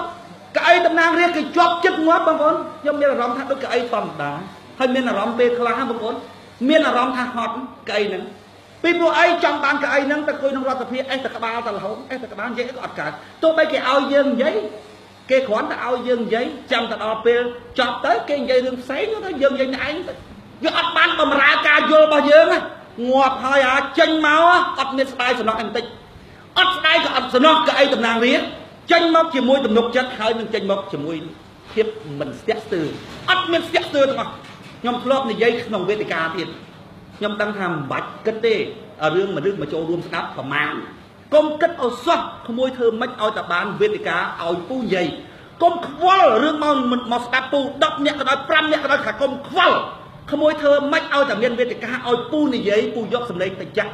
កៅអីតំណាងរាស្ត្រគេជាប់ចិត្តងាប់បងប្អូនខ្ញុំមានអារម្មណ៍ថាដូចកៅអីធម្មតាហើយមានអារម្មណ៍ពេលខ្លះបងប្អូនមានអារម្មណ៍ថាហត់កៅអីហ្នឹងពីព្រោះអីចង់បានកៅអីហ្នឹងទៅគួយក្នុងរដ្ឋសភាតែក្បាលតែរហូតតែក្បាលនិយាយក៏អត់កើតទោះបីគេឲ្យយើងនិយាយគេគ្រាន់តែឲ្យយើងនិយាយចាំទៅដល់ពេលចប់ទៅគេនិយាយរឿងផ្សេងទៅយើងនិយាយឯងវាអត់បានបំរើការយល់របស់យើងងាប់ហើយចេញមកអត់មានស្ដាយសំណោះបន្តិចអត់ស្ដាយក៏អត់សំណោះកៅអីតំណាងរាស្ត្រចេញមកជាមួយទំនុកចិត្តហើយនឹងចេញមកជាមួយភាពមិនស្ទាក់ស្ទើរអត់មានស្ទាក់ស្ទើរទាំងអស់ខ្ញុំធ្លាប់និយាយក្នុងវេទិកាទៀតខ្ញុំដឹងថាមិនបាច់គិតទេរឿងមនុស្សមកចូលរួមស្ដាប់ប្រមាណកុំគិតឲ្យសោះក្មួយធ្វើមិនឲ្យតែបានវេទិកាឲ្យពូនិយាយកុំខ្វល់រឿងមកស្ដាប់ពូ10នាក់ក៏ដោយ5នាក់ក៏ដោយថាកុំខ្វល់ក្មួយធ្វើមិនឲ្យតែមានវេទិកាឲ្យពូនិយាយពូយកសម្លេងទៅចាក់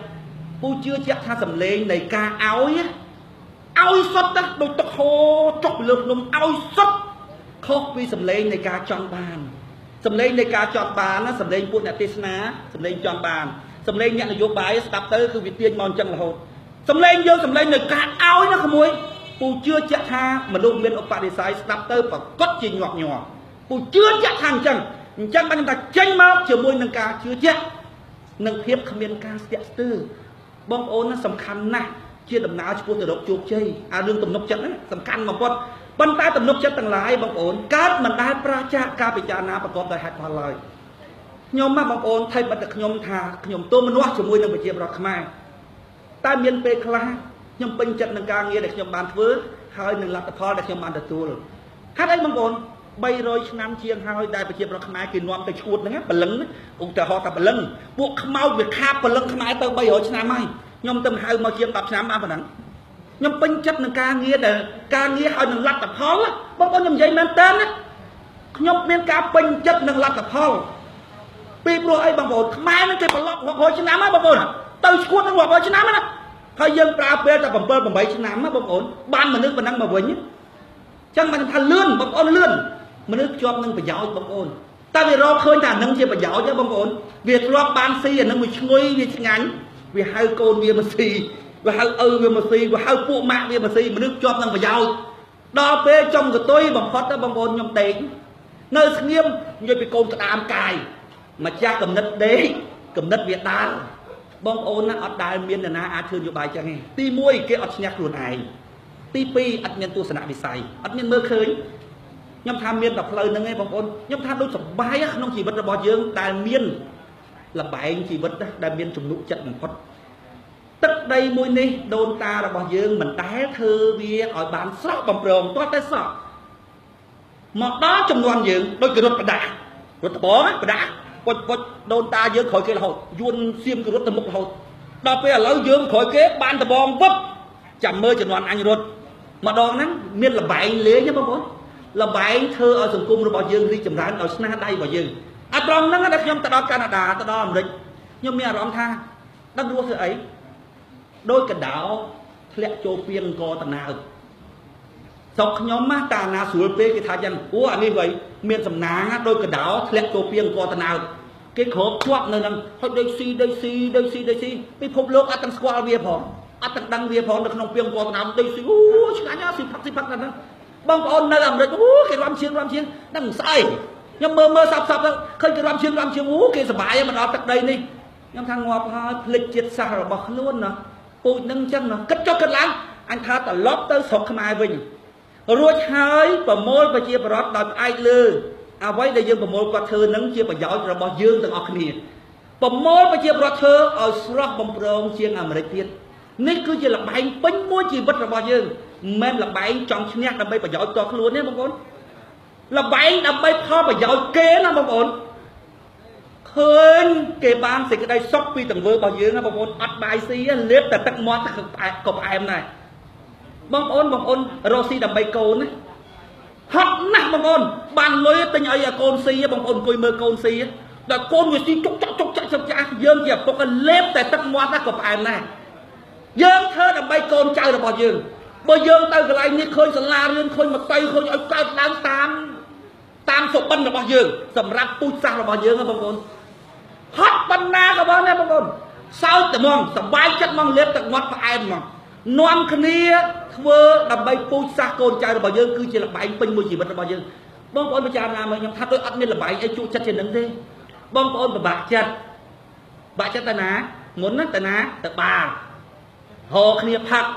ពូជឿជាក់ថាសម្លេងនៃការឲ្យសុទ្ធទៅដូចទឹកហូរចុះពីលើភ្នំឲ្យសុទ្ធខុសពីសម្លេងនៃការចង់បាន សម្លេងនៃការចង់បានណាសម្លេងពួកអ្នកទេសនាសម្លេងចង់បានសម្លេងអ្នកនយោបាយស្ដាប់ទៅគឺវាទាញមកអញ្ចឹងរហូតសម្លេងយើងសម្លេងនៅការឲ្យណាក្មួយពូជឿជាក់ថាមនុស្សមានឧបនិស្ស័យស្ដាប់ទៅប្រកបជាញាប់ញ័រពូជឿជាក់ថាអញ្ចឹងបានថាចេញមកជាមួយនឹងការជឿជាក់និងភាពគ្មានការស្ទាក់ស្ទើរបងប្អូនណាសំខាន់ណាស់ជាដំណើរឆ្ពោះទៅរកជោគជ័យអារឿងទំនុកចិត្តហ្នឹងសំខាន់បំផុតប៉ុន្តែទំនុកចិត្តទាំងឡាយបងប្អូនកើតមិនដែលប្រាចាកការពិចារណាប្រកបដោយហេតុផលឡើយខ្ញុំណាបងប្អូនថៃបិទតែខ្ញុំថាខ្ញុំទោមនាស់ជាមួយនឹងប្រជាប្រដ្ឋខ្មែរតែមានពេលខ្លះខ្ញុំពេញចិត្តនឹងការងារដែលខ្ញុំបានធ្វើហើយនឹងលទ្ធផលដែលខ្ញុំបានទទួលហេតុអីបងប្អូន300ឆ្នាំជាងហើយដែលប្រជាប្រដ្ឋខ្មែរគេនាំទៅឈួតហ្នឹងបលឹងឧទាហរណ៍ថាបលឹងពួកខ្មោចវាខាបបលឹងខ្មែរទៅ300ឆ្នាំហើយខ្ញុំទៅហៅមកជាង10ឆ្នាំបានប៉ុណ្ណឹងខ្ញុំពេញចិត្តនឹងការងារដែលការងារឲ្យនឹងលទ្ធផលបងប្អូនខ្ញុំនិយាយមែនតើណាខ្ញុំមានការពេញចិត្តនឹងលទ្ធផលពីព្រោះអីបងប្អូនខ្មែរនឹងគេប្រឡប់100ឆ្នាំហើយបងប្អូនទៅឈួតនឹង100ឆ្នាំណាហើយយើងប្រើពេលតែ7 8ឆ្នាំណាបងប្អូនបានមនុស្សប៉ុណ្ណឹងមកវិញអញ្ចឹងបានថាលឿនបងប្អូនលឿនមនុស្សជាប់នឹងប្រយោជន៍បងប្អូនតែវារកឃើញថានឹងជាប្រយោជន៍ទេបងប្អូនវាធ្លាប់បានស៊ីអានឹងវាឈ្ងុយវាឆ្ងាញ់វាហៅកូនវាមកស៊ីវាហៅឪវាមកស៊ីវាហៅពួកម៉ាក់វាមកស៊ីមនុស្សជាប់នឹងប្រយោជន៍ដល់ពេលចំកតុយបំផុតទៅបងប្អូនខ្ញុំដេកនៅស្ងៀមនិយាយពីកូនក្តាមកាយម្ចាស់កំណត់ដេកកំណត់វាដាល់បងប្អូនណាអត់ដែលមាននរណាអាចធ្វើនយោបាយចឹងទេទី1គេអត់ឈ្នះខ្លួនឯងទី2អត់មានទស្សនវិស័យអត់មានមើលឃើញខ្ញុំថាមានតែផ្លូវហ្នឹងឯងបងប្អូនខ្ញុំថាដូចសប្បាយក្នុងជីវិតរបស់យើងដែលមានលបែងជីវិតដែលមានជំនុកចិត្តបំផុតទឹកដីមួយនេះដូនតារបស់យើងមិនដែលធ្វើវាឲ្យបានស្រស់បំប្រងទាល់តែសោះមកដល់ចំនួនយើងដូចគេរត់បដារត់ដបងបដាពុចដូនតាយើងក្រោយគេរហូតយួនសៀមគេរត់ទៅមុខរហូតដល់ពេលឥឡូវយើងក្រោយគេបានដបងវឹបចាំមើលចំនួនអញរត់ម្ដងហ្នឹងមានលបែងលេងទេបងប្អូនលបែងធ្វើឲ្យសង្គមរបស់យើងរីកចម្រើនឲ្យស្នាដៃរបស់យើងអត្រង់ហ្នឹងដែលខ្ញុំទៅដល់កាណាដាទៅដល់អាមេរិកខ្ញុំមានអារម្មណ៍ថាដឹងរស់ធ្វើអីដោយកដោធ្លាក់ចូលពីអង្គតណើតស្រុកខ្ញុំណាតាណាស្រួលពេកគេថាចឹងអូអានេះវិញមានសំណាងដោយកដោធ្លាក់ចូលពីអង្គតណើតគេគ្របជាប់នៅនឹងហើយដូចស៊ីពិភពលោកអត់ទាំងស្គាល់វាផងអត់ទាំងដឹងវាផងនៅក្នុងពីអង្គតណើតដូចស៊ីអូឆ្ងាញ់ស៊ីផឹកហ្នឹងបងប្អូននៅអាមេរិកអូគេរំជើងដឹងស្អីខ្ញុំមើលសាប់ទៅឃើញគេរំជើងអូគេសប្បាយមកដល់ទឹកដីនេះខ្ញុំថាងាប់ហើយភ្លេចជាតិសាសន៍របស់ខ្លួនណាពូជនឹងអញ្ចឹងណាគិតចុះគិតឡើងអញថាត្រឡប់ទៅស្រុកខ្មែរវិញរួចហើយប្រមូលប្រជាប្រដ្ឋដោយផ្អែកលើអ្វីដែលយើងប្រមូលគាត់ធ្វើនឹងជាប្រយោជន៍របស់យើងទាំងអស់គ្នាប្រមូលប្រជាប្រដ្ឋធ្វើឲ្យស្រស់បំប្រងជាងអាមេរិកទៀតនេះគឺជាលបែងពេញមួយជីវិតរបស់យើងមិនមែនលបែងចង់ឈ្នះដើម្បីប្រយោជន៍តខ្លួនទេបងប្អូនលបែងដើម្បីផលប្រយោជន៍គេណាបងប្អូនឃើញគេបានសេចក្តីសុខពីទង្វើរបស់យើងណាបងប្អូនអត់បាយស៊ីលេបតែទឹកមាត់ក៏ផ្អែមដែរបងប្អូនរស់ស៊ីដើម្បីកូនណាហត់ណាស់បងប្អូនបានលុយទិញអីឲ្យកូនស៊ីបងប្អូនអង្គុយមើលកូនស៊ីដល់កូនវាស៊ីចុកចាស់យើងជាឪពុកលេបតែទឹកមាត់ណាក៏ផ្អែមដែរយើងធ្វើដើម្បីកូនចៅរបស់យើងបើយើងទៅកន្លែងនេះឃើញសាលារៀនឃើញមកទៅឃើញឲ្យកើតឡើងតាមសុបិនរបស់យើងសម្រាប់ពូជសាសន៍របស់យើងណាបងប្អូនហត់បណ្ណាក៏បងដែរបងប្អូនសើចតែហ្មងសប្បាយចិត្តហ្មងលេបទឹកមាត់ផ្អែមហ្មងនាំគ្នាធ្វើដើម្បីពូជសាសន៍កូនចៅរបស់យើងគឺជាលបែងពេញមួយជីវិតរបស់យើងបងប្អូនពិចារណាមើលខ្ញុំថាដូចអត់មានលបែងអីជក់ចិត្តជាងនឹងទេបងប្អូនពិបាកចិត្តតាណាមុនណាតាណាទៅបារហោគ្នាផាត់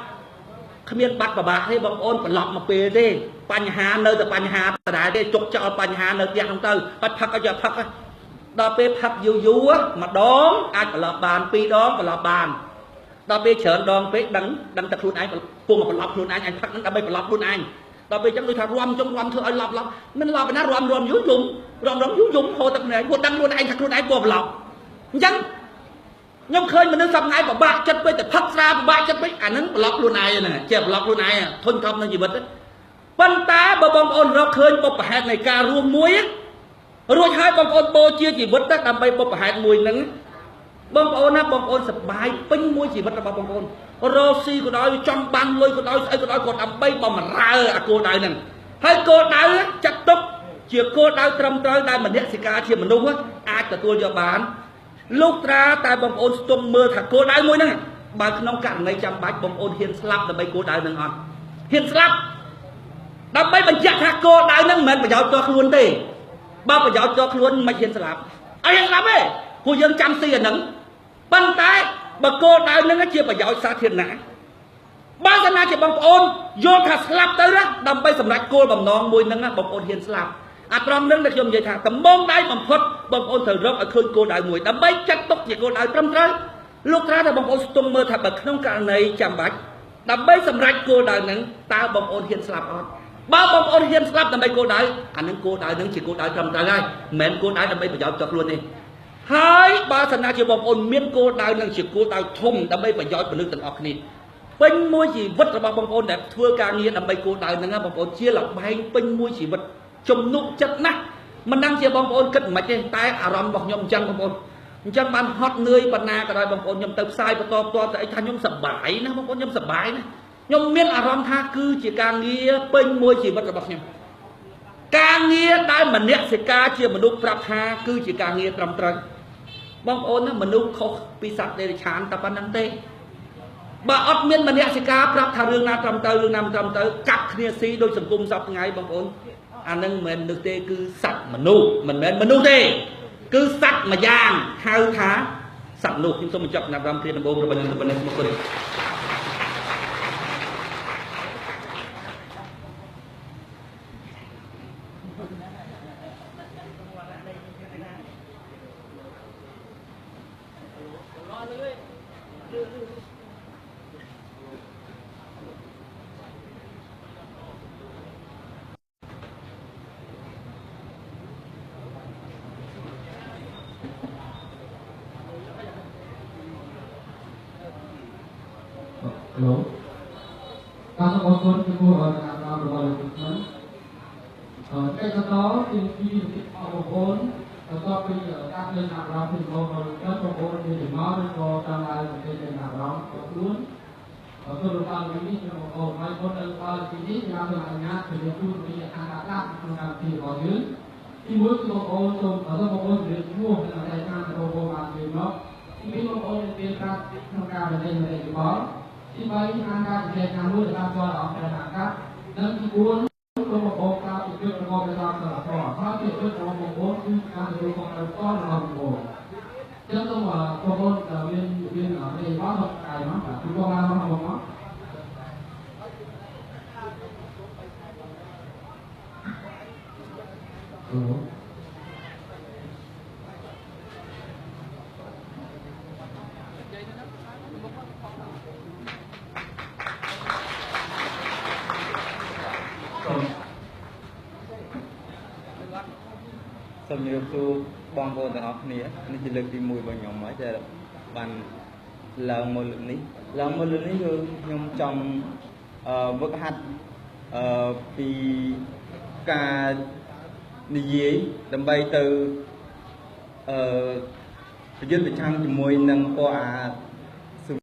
គ្មានបាត់ប្របាក់ទេបងប្អូនប្រឡប់មកពេលទេបញ្ហានៅតែបញ្ហាដដែលទេជុកចោលបញ្ហានៅផ្ទះហ្នឹងទៅបាត់ផឹកឲ្យយកផឹកដល់ពេលផឹកយូរម្ដងអាចប្រឡប់បាន2ដងប្រឡប់បានដល់ពេលច្រើនដងពេកដឹងតែខ្លួនឯងពងប្រឡប់ខ្លួនឯងអញផឹកហ្នឹងដើម្បីប្រឡប់ខ្លួនឯងដល់ពេលអញ្ចឹងដូចថារំធ្វើឲ្យឡប់មិនឡប់ណារំយូរយំហូរទឹកភ្នែកពួកដឹងខ្លួនឯងថាខ្លួនឯងពោះប្រឡប់អញ្ចឹងខ្ញុំឃើញមនុស្សសប្ងាយពិបាកចិត្តពេកតែផឹកស្រាពិបាកចិត្តពេកអាហ្នឹងប្រឡប់ខ្លួនឯងហ្នឹងជាប្រឡប់ខ្លួនឯងធុញថប់ក្នុងជីវិតប៉ុន្តែបើបងប្អូនរកឃើញបុព្វហេតុនៃការរួមមួយរួចហើយបងប្អូនបូជាជីវិតទៅដើម្បីបុព្វហេតុមួយហ្នឹងបងប្អូនណាបងប្អូនសប្បាយពេញមួយជីវិតរបស់បងប្អូនរកស៊ីក៏ដោយចង់បានលុយក៏ដោយស្អីក៏ដោយគាត់ដើម្បីបំរើអាគោលដៅហ្នឹងហើយគោលដៅចាត់ទុក ជាគោលដៅត្រឹមត្រូវដែលមនសិការជាមនុស្សអាចទទួលយកបានលោកត្រាតែបងប្អូនស្ទង់មើលថាគោលដៅមួយហ្នឹងបើក្នុងករណីចាំបាច់បងប្អូនហ៊ានស្លាប់ដើម្បីគោលដៅហ្នឹងអត់ហ៊ានស្លាប់ដើម្បីបញ្ជាក់ថាគោលដៅហ្នឹងមិនមែនប្រយោជន៍ផ្ទាល់ខ្លួនទេបើប្រយោជន៍ផ្ទាល់ខ្លួនមិនហ៊ានស្លាប់អត់ហ៊ានស្លាប់ទេព្រោះយើងចាំស៊ីអាហ្នឹងប៉ុន្តែបើគោលដៅហ្នឹងជាប្រយោជន៍សាធារណៈបើសិនណាជាបងប្អូនយល់ថាស្លាប់ទៅណាដើម្បីសម្រេចគោលបំណងមួយហ្នឹងបងប្អូនហ៊ានស្លាប់អាត្រង់ហ្នឹងដែលខ្ញុំនិយាយថាដំបងដៃបំផុតបងប្អូនត្រូវរកឲ្យឃើញគោលដៅមួយដើម្បីចាត់ទុកជាគោលដៅត្រឹមត្រូវលោកថាបងប្អូនស្ទង់មើលថាបើក្នុងករណីចាំបាច់ដើម្បីសម្រេចគោលដៅហ្នឹងតើបងប្អូនហ៊ានស្លាប់អត់បើបងប្អូនហ៊ានស្លាប់ដើម្បីគោលដៅអានឹងគោលដៅហ្នឹងជាគោលដៅត្រឹមត្រូវហើយមិនមែនគោលដៅដើម្បីប្រយោជន៍ផ្ទាល់ខ្លួនទេហើយបើសិនណាជាបងប្អូនមានគោលដៅនឹងជាគោលដៅធំដើម្បីប្រយោជន៍មនុស្សទាំងអស់គ្នាពេញមួយជីវិតរបស់បងប្អូនដែលធ្វើការងារដើម្បីគោលដៅហ្នឹងបងប្អូនជាលបែងពេញមួយជីវិតជំនុកចិត្តណាស់មិនដឹងជាបងប្អូនគិតមិនទេតែអារម្មណ៍របស់ខ្ញុំអញ្ចឹងបងប្អូនអញ្ចឹងបានហត់នឿយបណ្ណាក៏ដោយបងប្អូនខ្ញុំទៅផ្សាយបន្តទៅអីថាខ្ញុំសប្បាយណាបងប្អូនខ្ញុំសប្បាយណាខ្ញុំមានអារម្មណ៍ថាគឺជាការងារពេញមួយជីវិតរបស់ខ្ញុំការងារដែលមនសិការជាមនុស្សប្រាប់ថាគឺជាការងារត្រឹមត្រូវបងប្អូនណាមនុស្សខុសពីសត្វដេរឆានតែប៉ុណ្្នឹងទេបើអត់មានមនសិការប្រាប់ថារឿងណាត្រឹមត្រូវរឿងណាមិនត្រឹមត្រូវកាត់គ្នាស៊ីដោយសង្គមសពថ្ងៃបងប្អូនអានឹងមិនមែនមនុស្សទេគឺសត្វមនុស្សមិនមែនមនុស្សទេគឺសត្វមួយយ៉ាងហៅថាសត្វមនុស្សខ្ញុំសូមបញ្ចប់ដំណាក់ព្រាដំបូងរបស់ខ្ញុំទៅប៉ុណ្ណេះមកគុណHello. ការសូមអរគុណចំពោះការផ្ដល់របស់លោកខ្ញុំតែក៏តជាពីអរគុណបន្ទាប់ពីការលេងអារម្មណ៍ពីបងប្អូនខ្ញុំបងប្អូនមានចំណាំឬក៏តាមឡាយប្រទេសលេងអារម្មណ៍ខ្លួនសូមតាមនេះខ្ញុំបងប្អូនហើយបងប្អូនដល់ទីនេះខ្ញុំសូមអនុញ្ញាតជំរាបជូនពីខាងការដាក់ក្នុងកម្មវិធីរបស់យើងទីមួយគឺបងប្អូនសូមបងប្អូនជំរាបឈ្មោះនិងរយៈកាលបងប្អូនបានរៀនមកទីពីរបងប្អូនមានការក្នុងការរៀនរបស់ទី3អាការវិទ្យាការមួយតាមជាប់អន្តរជាតិនិងទី4គុំបងប្អូនការពិភាក្សារបស់តាមសាលាធម៌ហើយទី5របស់បងប្អូនគឺការទទួលខុសត្រូវរបស់បងប្អូនចឹងសូមបងប្អូនមាននៃបងប្អូនកាយមកពីបងឡានមកបងមកសូមជម្រាបសួរបងប្អូនទាំងអស់គ្នានេះជាលើកទី1របស់ខ្ញុំហើយដែលបានឡើងមកលើកនេះគឺខ្ញុំចង់វឹកហាត់ពីការនិយាយដើម្បីទៅប្រយុទ្ធប្រឆាំងជាមួយនឹងពណ៌អា